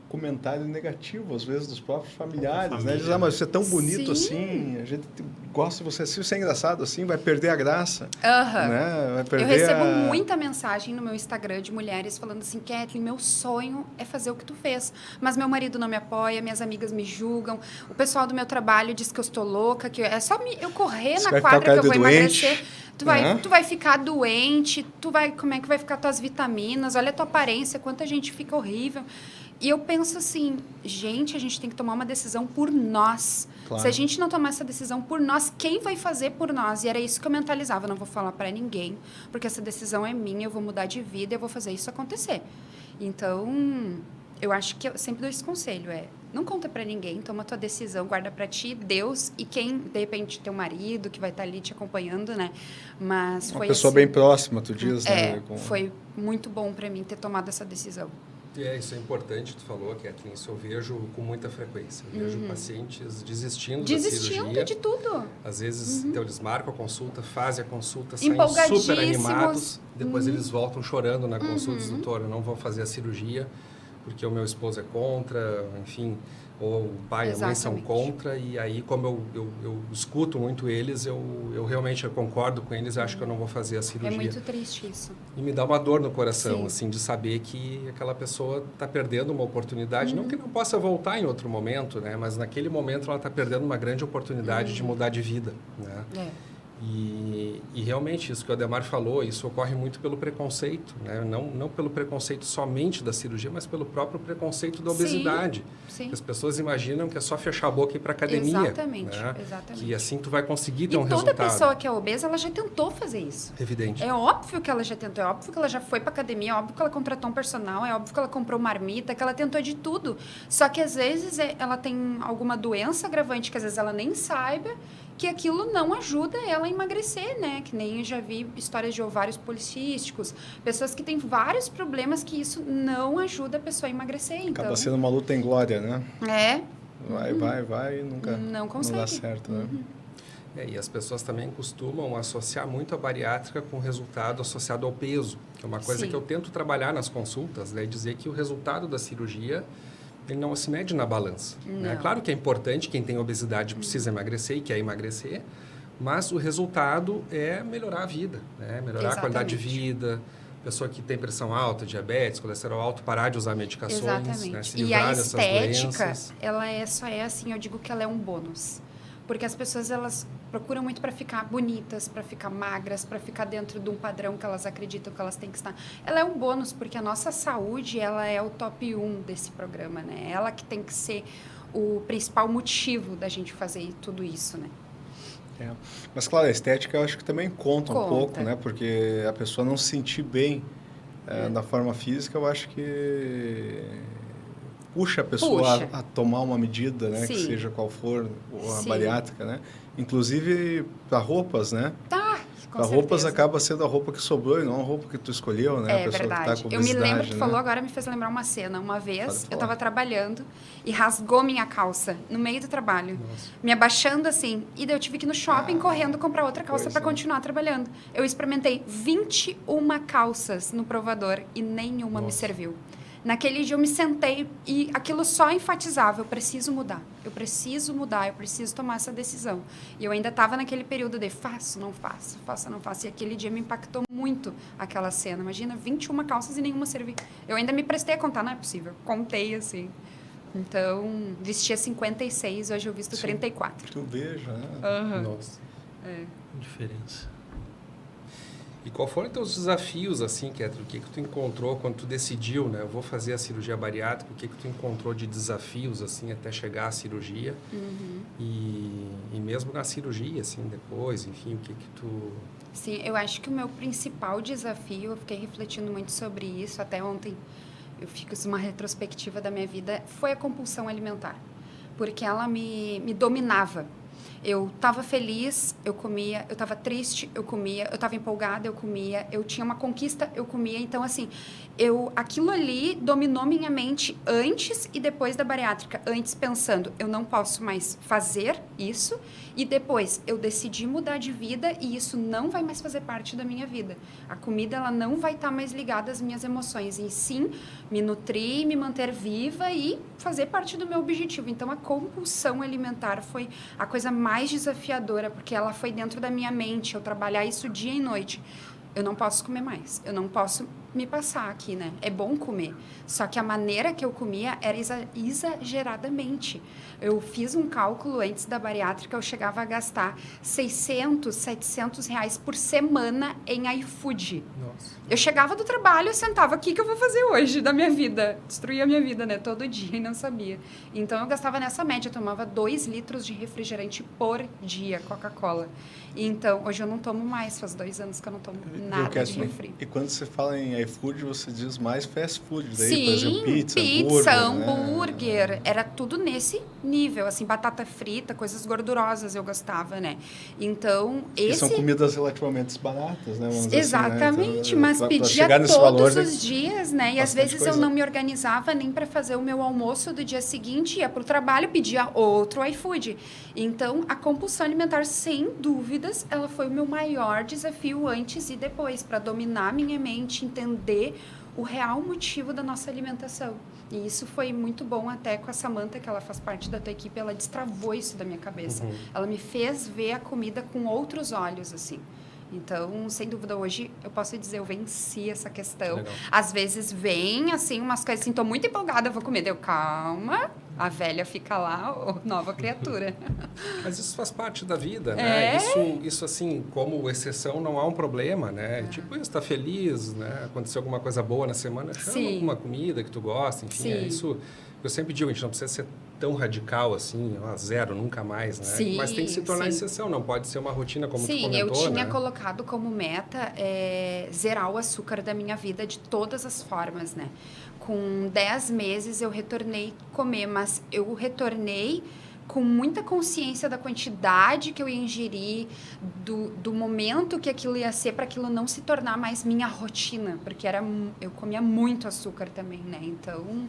comentário negativo, às vezes, dos próprios familiares, né? Dizem, mas você é tão bonito assim, a gente gosta de você assim, você é engraçado assim, vai perder a graça. Né? Vai perder eu recebo muita mensagem no meu Instagram de mulheres falando assim, Kathleen, meu sonho é fazer o que tu fez, mas meu marido não me apoia, minhas amigas me julgam, o pessoal do meu trabalho diz que eu estou louca, que é só eu correr você na quadra que eu vou emagrecer. Doente. Tu vai ficar doente, como é que vai ficar tuas vitaminas, olha a tua aparência, quanta gente fica horrível. E eu penso assim, gente, a gente tem que tomar uma decisão por nós. Claro. Se a gente não tomar essa decisão por nós, quem vai fazer por nós? E era isso que eu mentalizava, eu não vou falar para ninguém, porque essa decisão é minha, eu vou mudar de vida, eu vou fazer isso acontecer. Então, eu acho que eu sempre dou esse conselho, não conta para ninguém, toma a tua decisão, guarda para ti, Deus e quem, de repente, teu marido, que vai estar ali te acompanhando, né? Mas foi uma pessoa assim, bem próxima, tu diz, né? Foi muito bom para mim ter tomado essa decisão. Isso é importante, tu falou, Kathleen, isso eu vejo com muita frequência. Eu vejo pacientes desistindo da cirurgia. De tudo. Às vezes, então, eles marcam a consulta, fazem a consulta, saem super animados. Depois eles voltam chorando na consulta, doutor, eu não vou fazer a cirurgia porque o meu esposo é contra, enfim, ou o pai e a mãe são contra. E aí, como eu escuto muito eles, eu realmente concordo com eles, acho que eu não vou fazer a cirurgia. É muito triste isso. E me dá uma dor no coração, assim, de saber que aquela pessoa está perdendo uma oportunidade, não que não possa voltar em outro momento, né? Mas naquele momento ela está perdendo uma grande oportunidade de mudar de vida, né? E realmente, isso que o Ademar falou, isso ocorre muito pelo preconceito, né? Não pelo preconceito somente da cirurgia, mas pelo próprio preconceito da obesidade. Sim. As pessoas imaginam que é só fechar a boca e ir para academia. Exatamente, né? exatamente. Que assim tu vai conseguir ter um toda resultado. Toda pessoa que é obesa, ela já tentou fazer isso. Evidente. É óbvio que ela já tentou, é óbvio que ela já foi para academia, é óbvio que ela contratou um personal, é óbvio que ela comprou marmita, que ela tentou de tudo. Só que às vezes ela tem alguma doença agravante que às vezes ela nem saiba, que aquilo não ajuda ela a emagrecer, né? Que nem eu já vi histórias de ovários policísticos, pessoas que têm vários problemas que isso não ajuda a pessoa a emagrecer. Então, acaba sendo uma luta em glória, né? Vai, e nunca não consegue. Não dá certo, né? E as pessoas também costumam associar muito a bariátrica com o resultado associado ao peso, que é uma coisa que eu tento trabalhar nas consultas, né? Dizer que o resultado da cirurgia ele não se mede na balança. Né? Claro que é importante, quem tem obesidade precisa emagrecer e quer emagrecer, mas o resultado é melhorar a vida, né? Melhorar a qualidade de vida, pessoa que tem pressão alta, diabetes, colesterol alto, parar de usar medicações, né? Se livrar dessas doenças. E a estética, ela só é assim, eu digo que ela é um bônus. Porque as pessoas, elas procuram muito para ficar bonitas, para ficar magras, para ficar dentro de um padrão que elas acreditam que elas têm que estar. Ela é um bônus, porque a nossa saúde, ela é o top 1 desse programa, né? Ela que tem que ser o principal motivo da gente fazer tudo isso, né? Mas, claro, a estética eu acho que também conta um pouco, né? Porque a pessoa não se sentir bem da forma física, eu acho que puxa a pessoa a tomar uma medida, né? Que seja qual for a bariátrica, né? Inclusive para roupas, né? Com certeza. roupas acaba sendo a roupa que sobrou e não a roupa que tu escolheu, né? É a pessoa verdade. Que tá com eu me lembro, né? tu falou agora, me fez lembrar uma cena. Uma vez, eu estava trabalhando e rasgou minha calça no meio do trabalho. Nossa. Me abaixando assim. E daí eu tive que ir no shopping correndo comprar outra calça para continuar trabalhando. Eu experimentei 21 calças no provador e nenhuma me serviu. Naquele dia eu me sentei e aquilo só enfatizava, eu preciso mudar, eu preciso tomar essa decisão. E eu ainda estava naquele período de faço, não faço. E aquele dia me impactou muito aquela cena. Imagina, 21 calças e nenhuma serviu. Eu ainda me prestei a contar, não é possível. Contei assim. Então, vestia 56, hoje eu visto 34. Tu veja, né? Nossa. Diferença. E qual foram os teus desafios, assim, Kathleen? O que tu encontrou quando tu decidiu, né? Eu vou fazer a cirurgia bariátrica. O que tu encontrou de desafios, assim, até chegar à cirurgia? E mesmo na cirurgia, assim, depois, enfim, o que tu... Sim, eu acho que o meu principal desafio, eu fiquei refletindo muito sobre isso, até ontem eu fiz uma retrospectiva da minha vida, foi a compulsão alimentar. Porque ela me dominava. Eu estava feliz, eu comia. Eu estava triste, eu comia. Eu estava empolgada, eu comia. Eu tinha uma conquista, eu comia. Então, assim, aquilo ali dominou minha mente antes e depois da bariátrica. Antes pensando, eu não posso mais fazer isso. E depois, eu decidi mudar de vida e isso não vai mais fazer parte da minha vida. A comida, ela não vai estar mais ligada às minhas emoções. E sim, me nutrir, me manter viva e fazer parte do meu objetivo. Então, a compulsão alimentar foi a coisa mais desafiadora, porque ela foi dentro da minha mente, eu trabalhar isso dia e noite. Eu não posso comer mais, eu não posso me passar aqui, né? É bom comer, só que a maneira que eu comia era exageradamente. Eu fiz um cálculo antes da bariátrica, eu chegava a gastar 600, 700 reais por semana em iFood. Nossa. Eu chegava do trabalho, eu sentava, o que eu vou fazer hoje da minha vida? Destruía a minha vida, né? Todo dia e não sabia. Então, eu gastava nessa média, eu tomava 2 litros de refrigerante por dia, Coca-Cola. Então, hoje eu não tomo mais, faz 2 anos que eu não tomo nada de refri. E quando você fala em iFood, você diz mais fast food, daí, Sim, por exemplo, pizza, hambúrguer, né? era tudo nesse nível, assim, batata frita, coisas gordurosas eu gostava, né? Então, E são comidas relativamente baratas, né? Vamos dizer exatamente, assim, né? mas pedia todos valor, os dias, né? E às vezes coisa. eu não me organizava nem para fazer o meu almoço do dia seguinte, ia para o trabalho, pedia outro iFood. Então, a compulsão alimentar, sem dúvidas, ela foi o meu maior desafio antes e depois, para dominar minha mente, entender o real motivo da nossa alimentação. E isso foi muito bom até com a Samantha, que ela faz parte da tua equipe, ela destravou isso da minha cabeça. Ela me fez ver a comida com outros olhos, assim. Então, sem dúvida, hoje eu posso dizer, eu venci essa questão. Legal. Às vezes vem, assim, umas coisas assim, tô muito empolgada, eu vou comer. Deu, calma, a velha fica lá, nova criatura. Mas isso faz parte da vida, né? Isso assim, como exceção, não há um problema, né? Tipo, isso, tá feliz, né? Aconteceu alguma coisa boa na semana, chama alguma comida que tu gosta, enfim, é isso. Eu sempre digo, a gente não precisa ser tão radical assim, zero, nunca mais, né? Sim, mas tem que se tornar exceção, não pode ser uma rotina como tu comentou, eu tinha né? colocado como meta zerar o açúcar da minha vida de todas as formas, né? Com 10 meses eu retornei a comer, mas eu retornei com muita consciência da quantidade que eu ia ingerir, do momento que aquilo ia ser, para aquilo não se tornar mais minha rotina, porque eu comia muito açúcar também, né? Então,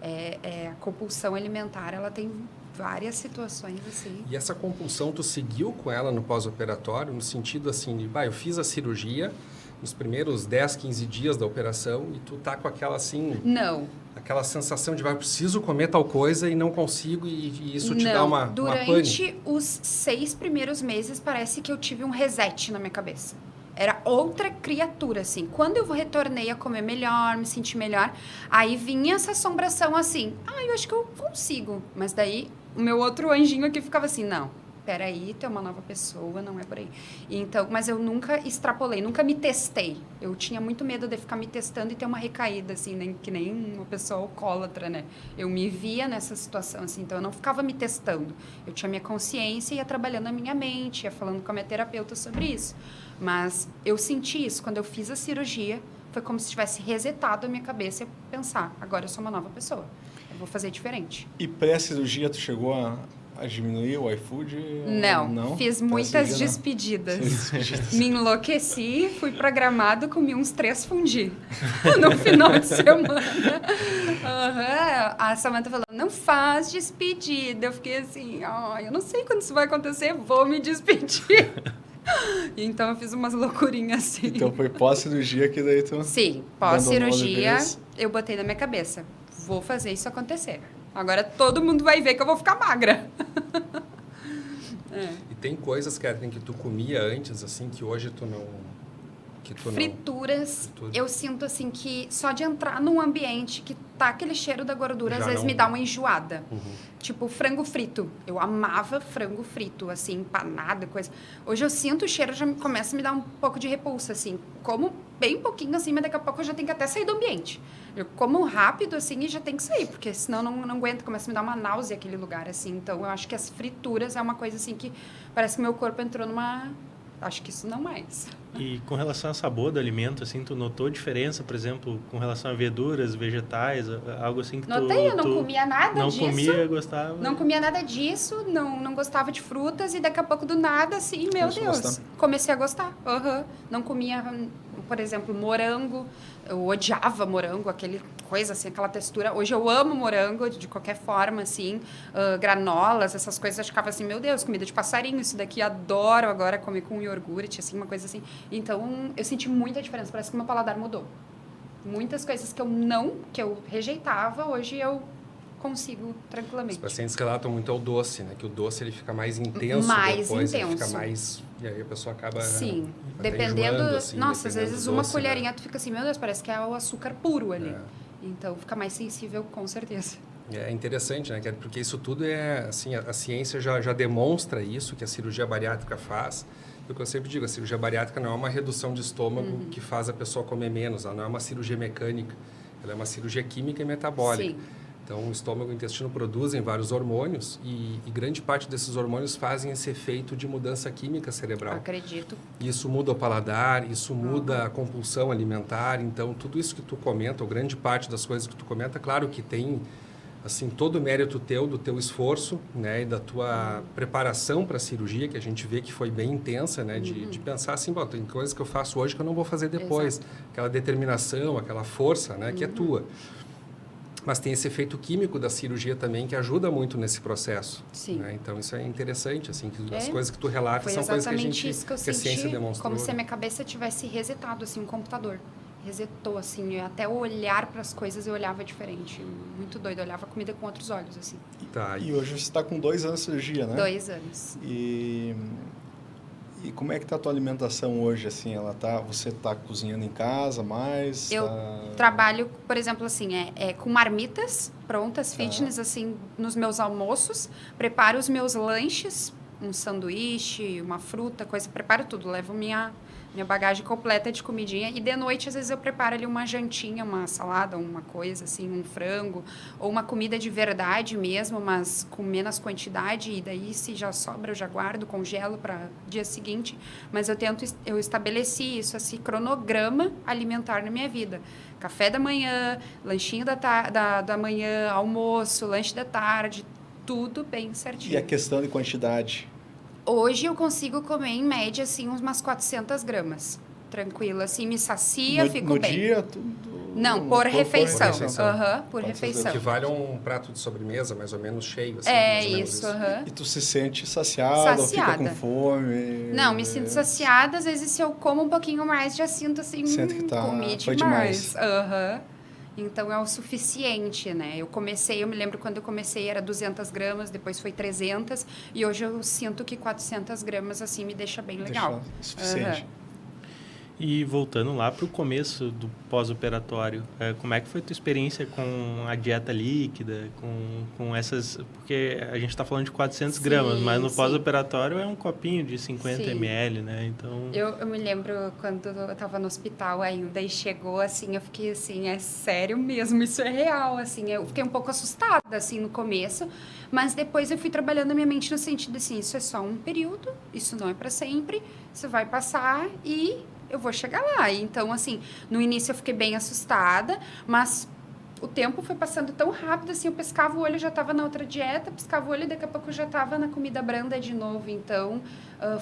a compulsão alimentar, ela tem várias situações assim. E essa compulsão, tu seguiu com ela no pós-operatório, no sentido assim, de, eu fiz a cirurgia nos primeiros 10, 15 dias da operação e tu tá com aquela assim... Não. Aquela sensação de, eu preciso comer tal coisa e não consigo e isso te dá uma pane. Durante os 6 primeiros meses, parece que eu tive um reset na minha cabeça. Era outra criatura, assim. Quando eu retornei a comer melhor, me sentir melhor, aí vinha essa assombração assim, eu acho que eu consigo. Mas daí, o meu outro anjinho aqui ficava assim, não, peraí, tu é uma nova pessoa, não é por aí. Então, mas eu nunca extrapolei, nunca me testei. Eu tinha muito medo de ficar me testando e ter uma recaída, assim, que nem uma pessoa alcoólatra, né? Eu me via nessa situação, assim, então eu não ficava me testando. Eu tinha minha consciência e ia trabalhando a minha mente, ia falando com a minha terapeuta sobre isso. Mas eu senti isso, quando eu fiz a cirurgia, foi como se tivesse resetado a minha cabeça e pensar, agora eu sou uma nova pessoa, eu vou fazer diferente. E pré-cirurgia, tu chegou a diminuir o iFood? Não, fiz muitas despedidas. Me enlouqueci, fui pra Gramado, comi uns 3 fundi no final de semana. A Samantha falou, não faz despedida. Eu fiquei assim, eu não sei quando isso vai acontecer, vou me despedir. Então eu fiz umas loucurinhas assim. Então foi pós-cirurgia que daí tu... Sim, pós-cirurgia eu botei na minha cabeça, vou fazer isso acontecer. Agora todo mundo vai ver que eu vou ficar magra. E tem coisas, Catherine, que tu comia antes, assim, que hoje tu não... Frituras, eu sinto assim que só de entrar num ambiente que tá aquele cheiro da gordura, Já às vezes não... me dá uma enjoada. Tipo, frango frito. Eu amava frango frito, assim, empanado, coisa. Hoje eu sinto o cheiro, já começa a me dar um pouco de repulsa, assim. Como bem pouquinho, assim, mas daqui a pouco eu já tenho que até sair do ambiente. Eu como rápido, assim, e já tenho que sair, porque senão não aguento, começa a me dar uma náusea aquele lugar, assim. Então, eu acho que as frituras é uma coisa, assim, que parece que meu corpo entrou acho que isso não mais. E com relação ao sabor do alimento, assim, tu notou diferença, por exemplo, com relação a verduras, vegetais, algo assim que Notei, eu não comia nada disso. Não comia, gostava. Não comia nada disso, não gostava de frutas e daqui a pouco do nada, assim, meu Deus, comecei a gostar. Não comia, por exemplo, morango. Eu odiava morango, aquele coisa assim, aquela textura. Hoje eu amo morango de qualquer forma, assim, granolas, essas coisas. Eu ficava assim, meu Deus, comida de passarinho, isso daqui adoro agora comer com iogurte, assim, uma coisa assim. Então, eu senti muita diferença, parece que meu paladar mudou. Muitas coisas que eu rejeitava, hoje eu consigo tranquilamente. Os pacientes relatam muito ao doce, né? Que o doce ele fica mais intenso depois, ele fica mais... E aí a pessoa acaba... Sim, até dependendo... enjoando, assim, nossa, às dependendo vezes do uma doce, colherinha né? tu fica assim, meu Deus, parece que é o açúcar puro ali. É. Então, fica mais sensível, com certeza. É interessante, né? Porque isso tudo é... Assim, a ciência já demonstra isso, que a cirurgia bariátrica faz. E o que eu sempre digo, a cirurgia bariátrica não é uma redução de estômago que faz a pessoa comer menos. Ela não é uma cirurgia mecânica. Ela é uma cirurgia química e metabólica. Sim. Então, o estômago e o intestino produzem vários hormônios e grande parte desses hormônios fazem esse efeito de mudança química cerebral. Acredito. Isso muda o paladar, isso muda a compulsão alimentar. Então, tudo isso que tu comenta, ou grande parte das coisas que tu comenta, claro que tem assim todo o mérito teu, do teu esforço, né, e da tua preparação para a cirurgia, que a gente vê que foi bem intensa, né, de pensar assim, bom, tem coisas que eu faço hoje que eu não vou fazer depois. Exato. Aquela determinação, aquela força, né, que é tua. Mas tem esse efeito químico da cirurgia também que ajuda muito nesse processo. Sim. Né? Então, isso é interessante, assim, que as coisas que tu relata Foi são coisas que a exatamente gente, isso que eu que a ciência senti, demonstrou. como se a minha cabeça tivesse resetado, assim, um computador. Resetou, assim, até o olhar para as coisas eu olhava diferente. Muito doido, eu olhava a comida com outros olhos, assim. Tá. E hoje você está com 2 anos de cirurgia, né? 2 anos. E como é que tá a tua alimentação hoje, assim? Você tá cozinhando em casa mais? Eu trabalho, por exemplo, assim, com marmitas prontas, fitness, assim, nos meus almoços. Preparo os meus lanches, um sanduíche, uma fruta, coisa, preparo tudo. Levo minha bagagem completa de comidinha. E de noite, às vezes, eu preparo ali uma jantinha, uma salada, uma coisa assim, um frango. Ou uma comida de verdade mesmo, mas com menos quantidade. E daí, se já sobra, eu já guardo, congelo para dia seguinte. Mas eu estabeleci isso, esse cronograma alimentar na minha vida. Café da manhã, lanchinho da manhã, almoço, lanche da tarde, tudo bem certinho. E a questão de quantidade? Hoje eu consigo comer, em média, assim, umas 400 gramas. Tranquilo, assim, me sacia, fico bem. No dia? Não, por refeição. Por Pode refeição. Equivale a um prato de sobremesa, mais ou menos cheio. Assim, É mais ou menos isso, E tu se sente saciada ou fica com fome? Não, me sinto saciada. Às vezes, se eu como um pouquinho mais, já sinto assim, Sente que comi foi demais. Então, é o suficiente, né? Eu me lembro quando eu comecei era 200 gramas, depois foi 300. E hoje eu sinto que 400 gramas, assim, me deixa bem legal. Deixa suficiente. E voltando lá para o começo do pós-operatório, como é que foi a tua experiência com a dieta líquida, com essas... Porque a gente está falando de 400 gramas, mas no pós-operatório é um copinho de 50 ml, né? Então... Eu me lembro quando eu estava no hospital ainda e chegou, assim, eu fiquei assim, é sério mesmo, isso é real, assim. Eu fiquei um pouco assustada, assim, no começo, mas depois eu fui trabalhando a minha mente no sentido, assim, isso é só um período, isso não é para sempre, isso vai passar e... eu vou chegar lá. Então, assim, no início eu fiquei bem assustada, mas o tempo foi passando tão rápido, assim, eu piscava o olho, já estava na outra dieta, piscava o olho e daqui a pouco eu já estava na comida branda de novo. Então,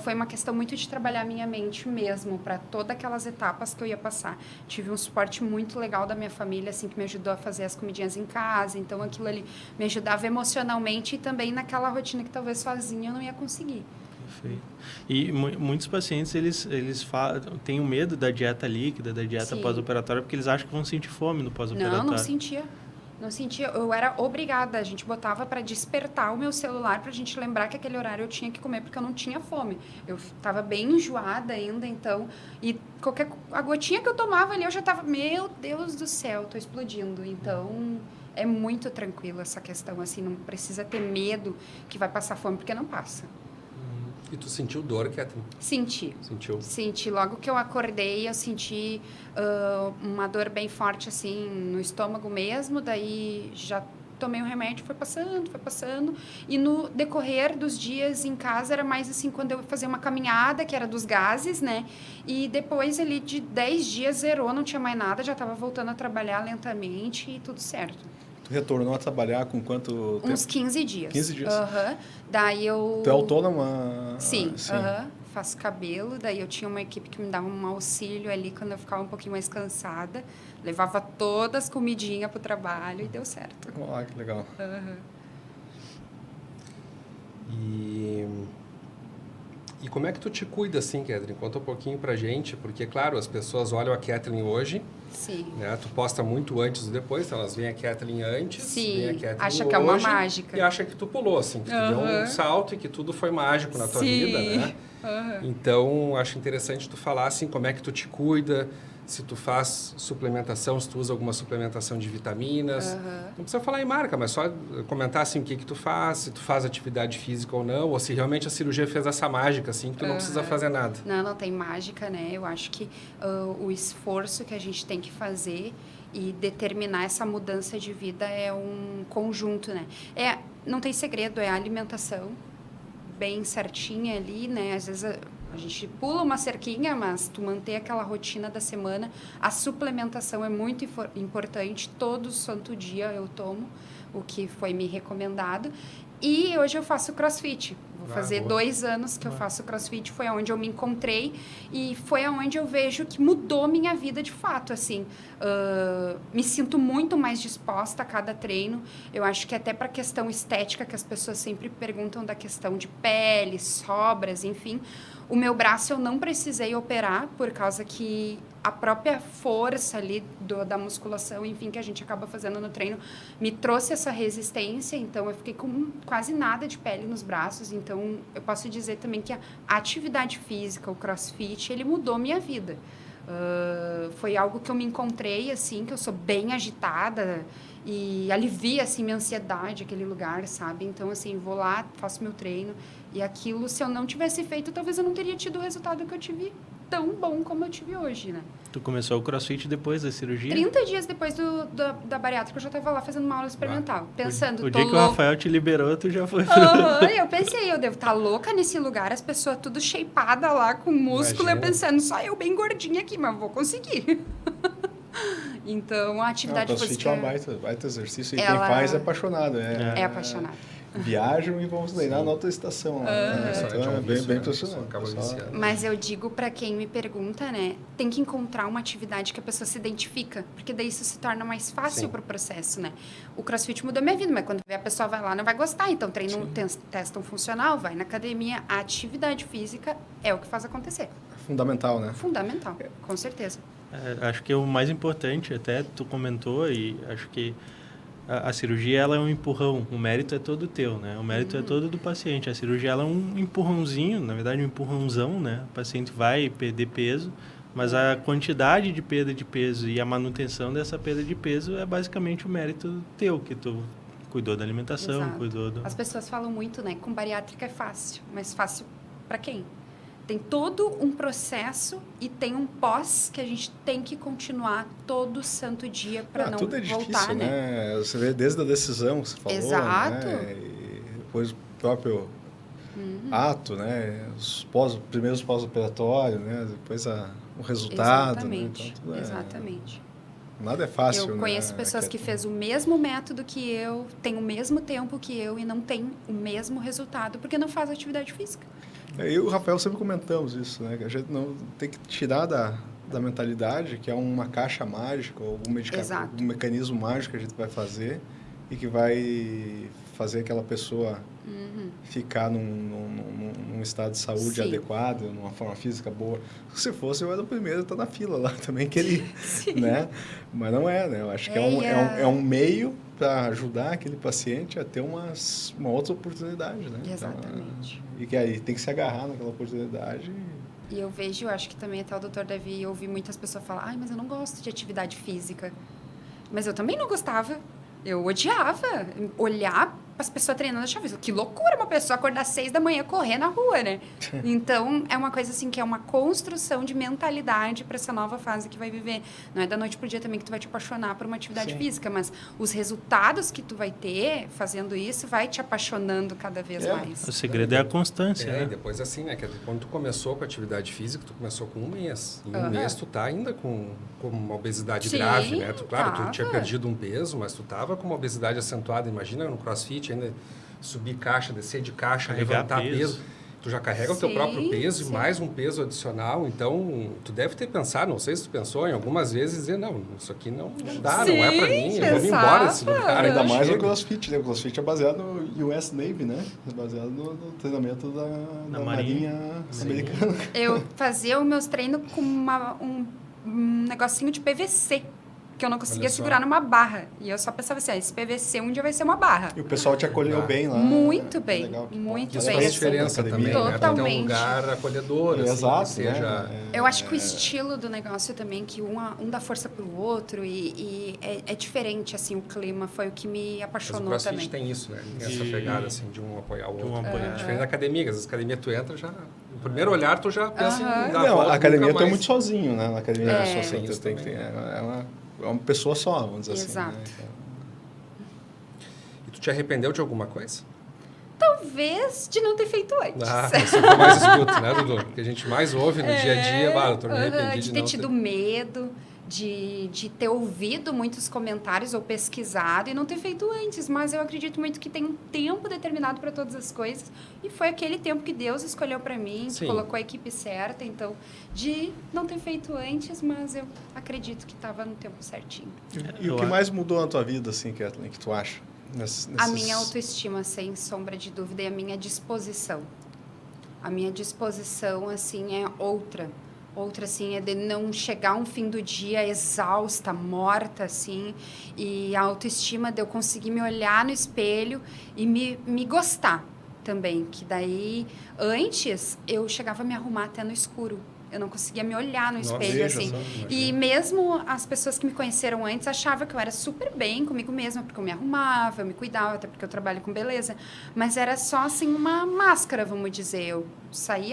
foi uma questão muito de trabalhar a minha mente mesmo, para todas aquelas etapas que eu ia passar. Tive um suporte muito legal da minha família, assim, que me ajudou a fazer as comidinhas em casa. Então, aquilo ali me ajudava emocionalmente e também naquela rotina que talvez sozinha eu não ia conseguir. Perfeito. E muitos pacientes, eles têm o medo da dieta líquida, da dieta pós-operatória, porque eles acham que vão sentir fome no pós-operatório. Não sentia. Não sentia. Eu era obrigada. A gente botava para despertar o meu celular para a gente lembrar que aquele horário eu tinha que comer, porque eu não tinha fome. Eu estava bem enjoada ainda, então... E a gotinha que eu tomava ali, eu já estava... Meu Deus do céu, estou explodindo. Então... é muito tranquilo essa questão, assim. Não precisa ter medo que vai passar fome, porque não passa. E tu sentiu dor, Catherine? Senti. Sentiu? Senti. Logo que eu acordei, eu senti uma dor bem forte, assim, no estômago mesmo. Daí já tomei um remédio, foi passando. E no decorrer dos dias em casa, era mais assim, quando eu fazia uma caminhada, que era dos gases, né? E depois ali de 10 dias zerou, não tinha mais nada, já estava voltando a trabalhar lentamente e tudo certo. Tu retornou a trabalhar com quanto tempo? Uns 15 dias. 15 dias? Daí eu... Tu é autônoma? Sim. Faço cabelo, daí eu tinha uma equipe que me dava um auxílio ali quando eu ficava um pouquinho mais cansada. Levava todas as comidinhas pro trabalho e deu certo. Ah, que legal. E como é que tu te cuida, assim, Kathleen? Conta um pouquinho pra gente, porque, claro, as pessoas olham a Kathleen hoje, Sim. né? Tu posta muito antes e depois, então elas veem a Kathleen antes, veem a Kathleen acha que é uma mágica. E acha que tu pulou, assim, que tu deu um salto e que tudo foi mágico na tua vida, né? Então, acho interessante tu falar, assim, como é que tu te cuida, se tu faz suplementação, se tu usa alguma suplementação de vitaminas. Não precisa falar em marca, mas só comentar, assim, o que tu faz, se tu faz atividade física ou não, ou se realmente a cirurgia fez essa mágica, assim, que tu não precisa fazer nada. Não tem mágica, né? Eu acho que o esforço que a gente tem que fazer e determinar essa mudança de vida é um conjunto, né? Não tem segredo, é a alimentação bem certinha ali, né? Às vezes a gente pula uma cerquinha, mas tu manter aquela rotina da semana. A suplementação é muito importante. Todo santo dia eu tomo o que foi me recomendado. E hoje eu faço CrossFit. Vou fazer 2 anos que eu faço CrossFit. Foi onde eu me encontrei e foi onde eu vejo que mudou minha vida de fato, assim. Me sinto muito mais disposta a cada treino. Eu acho que até para a questão estética, que as pessoas sempre perguntam da questão de pele, sobras, enfim. O meu braço eu não precisei operar, por causa que a própria força ali da musculação, enfim, que a gente acaba fazendo no treino, me trouxe essa resistência. Então, eu fiquei com quase nada de pele nos braços. Então, eu posso dizer também que a atividade física, o CrossFit, ele mudou minha vida. Foi algo que eu me encontrei, assim, que eu sou bem agitada e alivia, assim, minha ansiedade, aquele lugar, sabe? Então, assim, vou lá, faço meu treino e aquilo, se eu não tivesse feito, talvez eu não teria tido o resultado que eu tive tão bom como eu tive hoje, né? Tu começou o CrossFit depois da cirurgia? 30 dias depois da bariátrica, eu já estava lá fazendo uma aula experimental, pensando... O dia que o Rafael te liberou, tu já foi... Eu pensei, eu devo estar louca nesse lugar, as pessoas tudo shapeada lá, com músculo, eu pensando, só eu bem gordinha aqui, mas vou conseguir. Então, a atividade física... O CrossFit é um baita exercício, e quem faz é apaixonado. É apaixonado. Viajam e vão treinar na outra estação. Né? Então, é bem profissional. Mas eu digo para quem me pergunta, né? Tem que encontrar uma atividade que a pessoa se identifica, porque daí isso se torna mais fácil para o processo, né? O CrossFit mudou minha vida, mas quando a pessoa vai lá, não vai gostar. Então, treina testa um funcional, vai na academia. A atividade física é o que faz acontecer. Fundamental, né? Fundamental, com certeza. Acho que o mais importante, até tu comentou, e acho que a cirurgia ela é um empurrão, o mérito é todo teu, né? O mérito é todo do paciente. A cirurgia ela é um empurrãozinho, na verdade um empurrãozão, né? O paciente vai perder peso, mas a quantidade de perda de peso e a manutenção dessa perda de peso é basicamente o mérito teu, que tu cuidou da alimentação, Exato. cuidou do... As pessoas falam muito, né? Com bariátrica é fácil, mas fácil para quem? Tem todo um processo e tem um pós que a gente tem que continuar todo santo dia para não tudo é difícil, voltar, né? Você vê desde a decisão que você falou, Exato. Né? E depois o próprio ato, né? Os primeiros pós-operatórios, né? Depois o resultado. Exatamente, né? Então, exatamente. Nada é fácil, Eu conheço né? pessoas que fez o mesmo método que eu, tem o mesmo tempo que eu e não tem o mesmo resultado, porque não faz atividade física. Eu e o Rafael sempre comentamos isso, né? Que a gente não tem que tirar da mentalidade que é uma caixa mágica ou algum mecanismo mágico que a gente vai fazer e que vai fazer aquela pessoa ficar num estado de saúde adequado, numa forma física boa. Se fosse, eu era o primeiro a estar na fila lá também, né? Mas não é, né? Eu acho que é um meio para ajudar aquele paciente a ter uma outra oportunidade, né? Exatamente. Então, e que aí tem que se agarrar naquela oportunidade. E eu vejo, eu acho que também até o doutor deve ouvir muitas pessoas falar, mas eu não gosto de atividade física. Mas eu também não gostava. Eu odiava olhar as pessoas treinando, deixa eu ver, que loucura uma pessoa acordar às 6 da manhã correr na rua, né? Então, é uma coisa assim que é uma construção de mentalidade para essa nova fase que vai viver. Não é da noite pro dia também que tu vai te apaixonar por uma atividade física, mas os resultados que tu vai ter fazendo isso vai te apaixonando cada vez mais. O segredo é a constância, né? E depois assim, né? Quando tu começou com a atividade física, tu começou com 1 mês. Em 1 mês tu tá ainda com uma obesidade grave, né? Tu tinha perdido um peso, mas tu tava com uma obesidade acentuada. Imagina no CrossFit ainda subir caixa, descer de caixa, Carregar levantar peso. Tu já carrega o teu próprio peso e mais um peso adicional. Então, tu deve ter pensado, não sei se tu pensou em algumas vezes, dizer, não, isso aqui não dá, não é para mim, eu vou me embora desse lugar. Ainda mais o CrossFit, né? O CrossFit é baseado no US Navy, né? É baseado no treinamento da Marinha Americana. Eu fazia os meus treinos com um negocinho de PVC, que eu não conseguia segurar numa barra. E eu só pensava assim, esse PVC um dia vai ser uma barra. E o pessoal te acolheu bem lá. Muito bem, legal, muito Isso bem. faz diferença também, né? Pra ter um Totalmente. lugar acolhedor, assim, Exato, que seja... né? Eu acho que o estilo do negócio também, que um dá força pro outro e é diferente, assim, o clima foi o que me Mas o apaixonou CrossFit também. tem isso, né? Tem essa pegada, assim, de um apoiar o outro. apoiar. Diferente da academia, que às vezes a academia tu entra já... No primeiro olhar tu já pensa em dar Não, volta, a academia nunca tu é mais. muito sozinho, né? Na academia tem isso tem também. é uma pessoa só, vamos dizer Exato. assim. Né? E tu te arrependeu de alguma coisa? Talvez de não ter feito antes. Isso é o que eu mais escuto, né, Dudu? O que a gente mais ouve no dia a dia, eu tô me arrependi de de ter não tido medo, de ter ouvido muitos comentários ou pesquisado e não ter feito antes. Mas eu acredito muito que tem um tempo determinado para todas as coisas. E foi aquele tempo que Deus escolheu para mim, que colocou a equipe certa. Então, de não ter feito antes, mas eu acredito que estava no tempo certinho. E o que mais mudou na tua vida, assim, Kathleen, que tu acha? A minha autoestima, sem sombra de dúvida, e a minha disposição. A minha disposição, assim, é outra. Outra, assim, é de não chegar um fim do dia exausta, morta, assim. E a autoestima de eu conseguir me olhar no espelho e me gostar também. Que daí, antes, eu chegava a me arrumar até no escuro. Eu não conseguia me olhar no espelho, assim. E mesmo as pessoas que me conheceram antes achavam que eu era super bem comigo mesma, porque eu me arrumava, eu me cuidava, até porque eu trabalho com beleza. Mas era só, assim, uma máscara, vamos dizer. Eu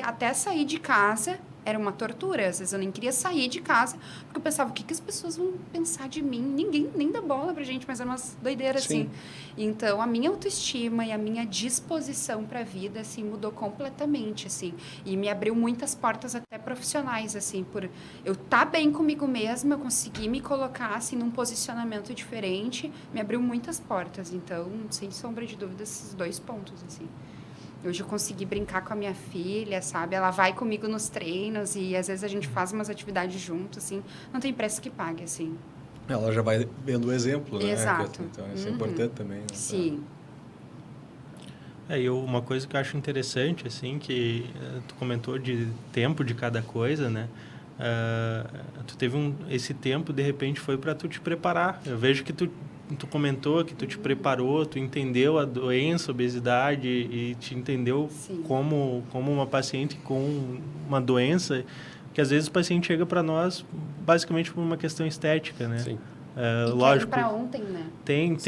até sair de casa era uma tortura. Às vezes eu nem queria sair de casa, porque eu pensava, o que as pessoas vão pensar de mim? Ninguém nem dá bola pra gente, mas era umas doideiras, assim. Então, a minha autoestima e a minha disposição pra vida, assim, mudou completamente, assim. E me abriu muitas portas até profissionais, assim, por eu estar bem comigo mesma, eu consegui me colocar, assim, num posicionamento diferente, me abriu muitas portas. Então, sem sombra de dúvida, esses 2 pontos, assim. Hoje eu consegui brincar com a minha filha, sabe? Ela vai comigo nos treinos e às vezes a gente faz umas atividades juntos, assim. Não tem preço que pague, assim. Ela já vai vendo o exemplo, né? Exato. Então, isso é importante também. Né? Sim. Uma coisa que eu acho interessante, assim, que tu comentou de tempo de cada coisa, né? Tu teve esse tempo, de repente, foi para tu te preparar. Eu vejo que tu comentou que tu te preparou, tu entendeu a doença, a obesidade e te entendeu como uma paciente com uma doença que às vezes o paciente chega para nós basicamente por uma questão estética, né? Sim. Lógico. Para ontem, né? Tem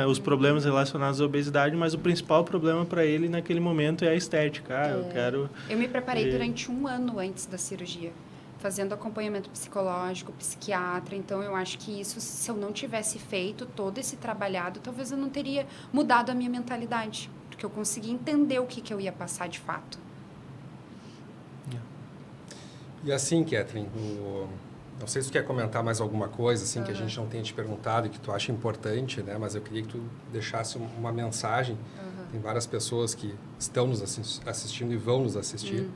os problemas relacionados à obesidade, mas o principal problema para ele naquele momento é a estética. Eu me preparei durante 1 ano antes da cirurgia, fazendo acompanhamento psicológico, psiquiatra. Então, eu acho que isso, se eu não tivesse feito todo esse trabalhado, talvez eu não teria mudado a minha mentalidade, porque eu consegui entender o que eu ia passar de fato. E assim, Kathleen, não sei se tu quer comentar mais alguma coisa, assim, que a gente não tenha te perguntado e que tu acha importante, né? Mas eu queria que tu deixasse uma mensagem. Tem várias pessoas que estão nos assistindo e vão nos assistir.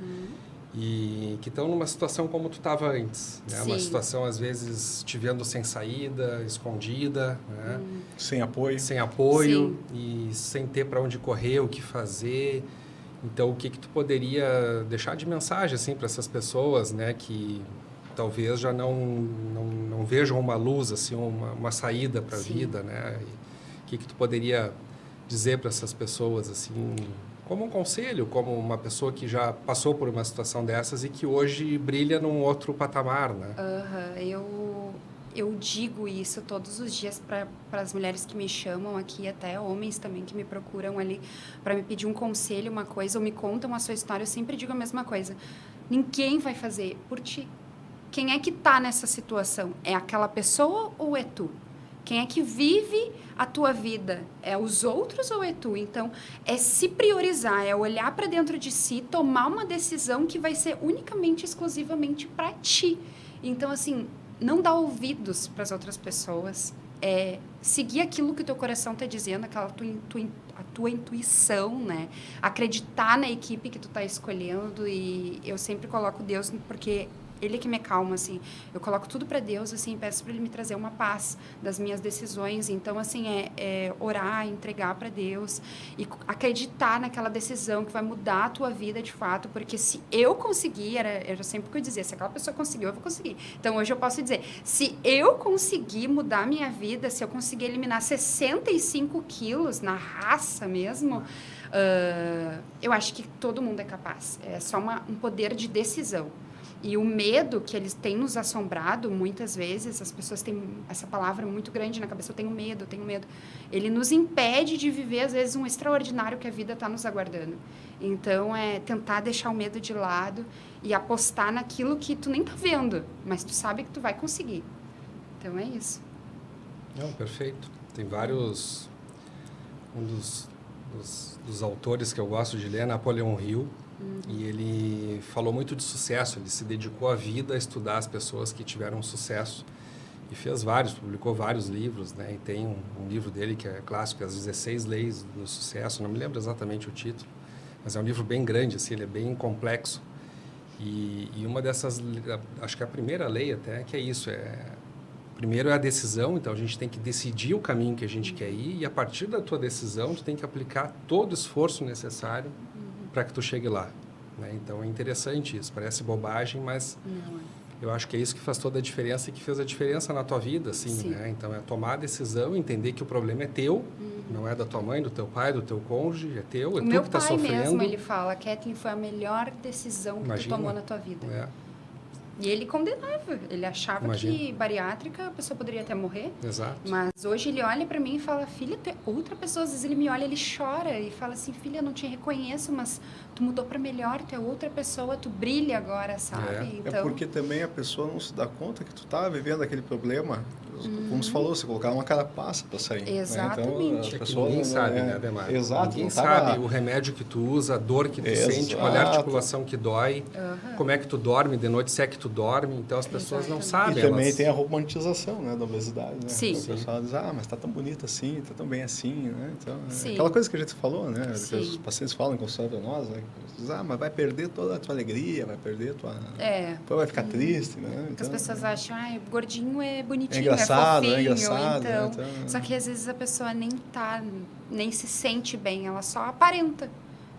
E que estão numa situação como tu estava antes, né? Uma situação, às vezes, te vendo sem saída, escondida, né? Sem apoio. Sem apoio e sem ter para onde correr, o que fazer. Então, o que tu poderia deixar de mensagem, assim, para essas pessoas, né? Que talvez já não vejam uma luz, assim, uma saída para a vida, né? E o que tu poderia dizer para essas pessoas, assim... Como um conselho, como uma pessoa que já passou por uma situação dessas e que hoje brilha num outro patamar, né? eu digo isso todos os dias para as mulheres que me chamam aqui, até homens também que me procuram ali para me pedir um conselho, uma coisa, ou me contam a sua história, eu sempre digo a mesma coisa. Ninguém vai fazer por ti. Quem é que está nessa situação? É aquela pessoa ou é tu? Quem é que vive a tua vida? É os outros ou é tu? Então, é se priorizar, é olhar para dentro de si, tomar uma decisão que vai ser unicamente, exclusivamente para ti. Então, assim, não dá ouvidos para as outras pessoas. É seguir aquilo que o teu coração está dizendo, aquela a tua intuição, né? Acreditar na equipe que tu está escolhendo. E eu sempre coloco Deus, porque Ele que me acalma, assim. Eu coloco tudo para Deus, assim, peço para Ele me trazer uma paz das minhas decisões. Então, assim, é orar, entregar para Deus e acreditar naquela decisão que vai mudar a tua vida de fato. Porque se eu conseguir, era sempre o que eu dizia, se aquela pessoa conseguiu, eu vou conseguir. Então, hoje eu posso dizer, se eu conseguir mudar a minha vida, se eu conseguir eliminar 65 quilos na raça mesmo, eu acho que todo mundo é capaz. É só um poder de decisão. E o medo que eles têm nos assombrado, muitas vezes, as pessoas têm essa palavra muito grande na cabeça, eu tenho medo, eu tenho medo. Ele nos impede de viver, às vezes, um extraordinário que a vida está nos aguardando. Então, é tentar deixar o medo de lado e apostar naquilo que tu nem tá vendo, mas tu sabe que tu vai conseguir. Então, é isso. Não, perfeito. Tem vários... Um dos autores que eu gosto de ler é Napoleão Hill. E ele falou muito de sucesso, ele se dedicou a vida a estudar as pessoas que tiveram sucesso e fez publicou vários livros, né? E tem um livro dele que é clássico, As 16 Leis do Sucesso, não me lembro exatamente o título, mas é um livro bem grande, assim, ele é bem complexo. E uma dessas, acho que a primeira lei até, que é isso, primeiro é a decisão, então a gente tem que decidir o caminho que a gente quer ir e a partir da tua decisão tu tem que aplicar todo o esforço necessário para que tu chegue lá, né? Então é interessante isso, parece bobagem, mas eu acho que é isso que faz toda a diferença e que fez a diferença na tua vida, assim, né? Então é tomar a decisão, entender que o problema é teu, não é da tua mãe, do teu pai, do teu cônjuge, é teu, é tu que está sofrendo. Meu pai mesmo, ele fala, Kathleen, foi a melhor decisão que tu tomou na tua vida. E ele condenava, ele achava que bariátrica a pessoa poderia até morrer. Exato. Mas hoje ele olha pra mim e fala, filha, tu é outra pessoa. Às vezes ele me olha, ele chora e fala assim, filha, eu não te reconheço, mas tu mudou pra melhor, tu é outra pessoa, tu brilha agora, sabe? Então... É porque também a pessoa não se dá conta que tu tá vivendo aquele problema. Como você falou, você colocar uma carapaça para sair. Exatamente. Né? Então, a pessoa ninguém sabe, né, Ademar? Exato. Ninguém sabe o remédio que tu usa, a dor que tu sente, qual é a articulação que dói, como é que tu dorme de noite, se é que tu dorme. Então, as pessoas não sabem. E também tem a romantização, né, da obesidade. Né? Sim. Então, o pessoal diz, mas tá tão bonita assim, tá tão bem assim, né? Então, aquela coisa que a gente falou, né? Que os pacientes falam em consultório para nós, né? Diz, mas vai perder toda a tua alegria, vai perder tua... vai ficar triste, né? Então, as pessoas acham, gordinho é bonitinho, é engraçado, fofinho. É engraçado, então... Então... Só que às vezes a pessoa nem se sente bem, ela só aparenta.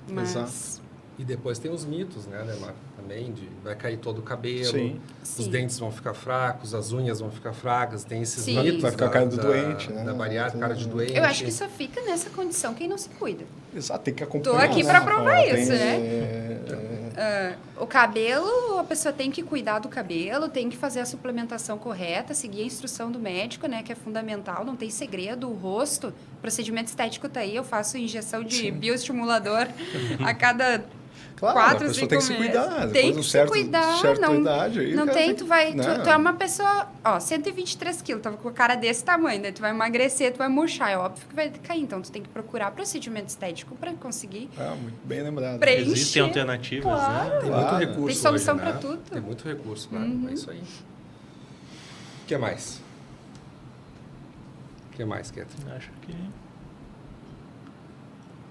Mas... Exato. E depois tem os mitos, né, Ademar? Também, vai cair todo o cabelo, os dentes vão ficar fracos, as unhas vão ficar fracas, tem esses mitos. Vai ficar cara do doente, né? Da bariátrica, cara de doente. Eu acho que só fica nessa condição quem não se cuida. Exato, tem que acompanhar. Tô aqui para provar isso, né? O cabelo, a pessoa tem que cuidar do cabelo, tem que fazer a suplementação correta, seguir a instrução do médico, né, que é fundamental, não tem segredo. O rosto, procedimento estético tá aí, eu faço injeção de bioestimulador a cada 4, 5 meses. Tem que se cuidar. Tem que se cuidar. Não, idade, aí, não tem, tu vai... Tu é uma pessoa, 123 quilos, tava com a cara desse tamanho, daí tu vai emagrecer, tu vai murchar, é óbvio que vai cair. Então, tu tem que procurar procedimento estético para conseguir muito bem lembrado. Preencher. Existem alternativas, né? Tem muito recurso. Tem solução hoje, para né? tudo. Tem muito recurso, claro. É isso aí. O que mais? O que mais, Kathleen?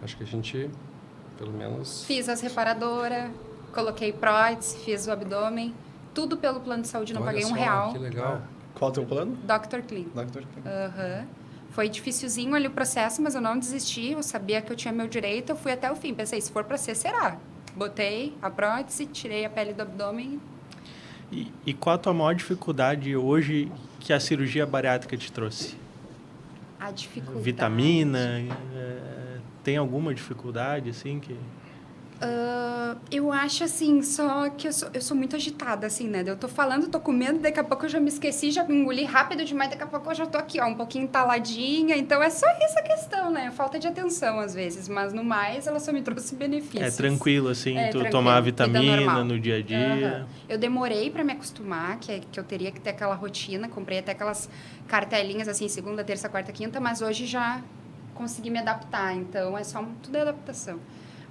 Acho que a gente... Pelo menos... Fiz as reparadoras, coloquei prótese, fiz o abdômen, tudo pelo plano de saúde, não paguei R$1. Que legal. Qual é o teu plano? Dr. Clean. Foi dificilzinho ali o processo, mas eu não desisti, eu sabia que eu tinha meu direito, eu fui até o fim, pensei, se for para ser, será. Botei a prótese, tirei a pele do abdômen. E qual a tua maior dificuldade hoje que a cirurgia bariátrica te trouxe? A dificuldade... Vitamina... Tem alguma dificuldade, assim, que Eu acho assim, só que eu sou muito agitada, assim, né? Eu tô falando, tô comendo, daqui a pouco eu já me esqueci, já engoli rápido demais, daqui a pouco eu já tô aqui, ó, um pouquinho entaladinha. Então é só essa questão, né? Falta de atenção às vezes, mas no mais ela só me trouxe benefícios. É tranquilo, assim, tu tranquilo, tomar vida vitamina normal. no dia a dia. Aham. Eu demorei para me acostumar, que eu teria que ter aquela rotina, comprei até aquelas cartelinhas assim, segunda, terça, quarta, quinta, mas hoje já consegui me adaptar, então tudo é adaptação.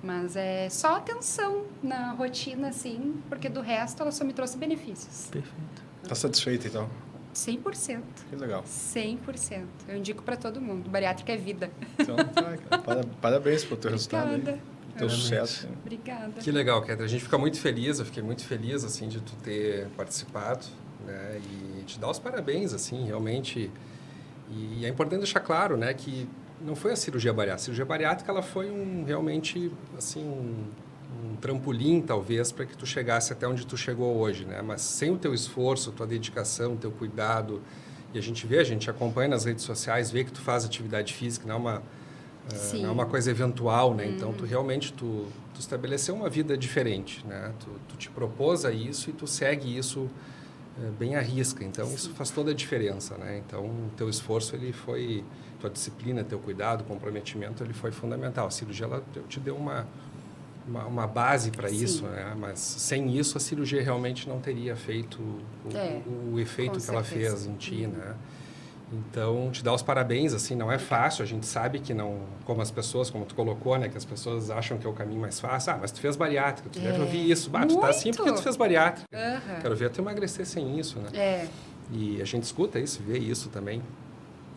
Mas é só atenção na rotina, assim, porque do resto ela só me trouxe benefícios. Perfeito. Tá satisfeito, então? 100%. Que legal. 100%. Eu indico para todo mundo. Bariátrica é vida. Então, tá, cara. Parabéns pelo teu resultado aí. Obrigada. Pelo teu sucesso. Obrigada. Que legal, Kéter. A gente fica muito feliz, eu fiquei muito feliz, assim, de tu ter participado, né? E te dar os parabéns, assim, realmente. E é importante deixar claro, né, que não foi a cirurgia bariátrica. A cirurgia bariátrica, ela foi realmente, assim, um trampolim, talvez, para que tu chegasse até onde tu chegou hoje, né? Mas sem o teu esforço, tua dedicação, teu cuidado, e a gente acompanha nas redes sociais, vê que tu faz atividade física, não é uma coisa eventual, né? Então, tu realmente, tu estabeleceu uma vida diferente, né? Tu te propôs a isso e tu segue isso bem à risca. Então, isso faz toda a diferença, né? Então, o teu esforço, tua disciplina, teu cuidado, comprometimento, ele foi fundamental. A cirurgia, ela te deu uma base para isso, né? Mas sem isso, a cirurgia realmente não teria feito o efeito que ela fez em ti, né? Então, te dar os parabéns, assim, não é fácil, a gente sabe que não, como tu colocou, né, que as pessoas acham que é o caminho mais fácil. Mas tu fez bariátrica, tu deve ouvir isso. Tu tá assim porque tu fez bariátrica. Quero ver tu emagrecer sem isso, né? E a gente escuta isso, vê isso também.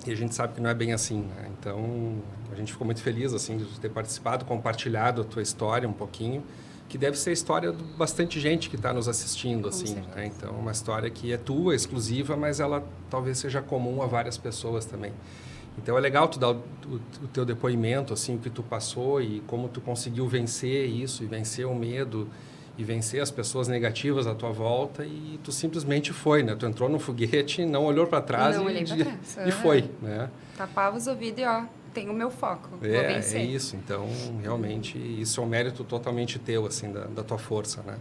E a gente sabe que não é bem assim, né? Então, a gente ficou muito feliz, assim, de ter participado, compartilhado a tua história um pouquinho, que deve ser a história de bastante gente que está nos assistindo, assim, né? Então, uma história que é tua, exclusiva, mas ela talvez seja comum a várias pessoas também. Então, é legal tu dar o teu depoimento, assim, o que tu passou e como tu conseguiu vencer isso, e vencer o medo, e vencer as pessoas negativas à tua volta, e tu simplesmente foi, né? Tu entrou no foguete, não olhou para trás e foi, né? Tapava os ouvidos e, ó, tem o meu foco, vou vencer. É isso. Então, realmente, isso é um mérito totalmente teu, assim, da tua força, né?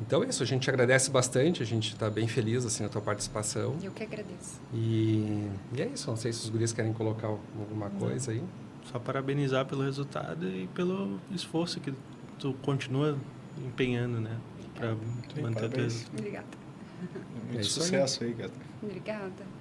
Então, é isso. A gente agradece bastante, a gente está bem feliz, assim, na tua participação. Eu que agradeço. E é isso. Não sei se os guris querem colocar alguma coisa aí. Só parabenizar pelo resultado e pelo esforço que tu continua empenhando, né? Para manter a tua... Obrigada. Muito sucesso aí, cara. Obrigada.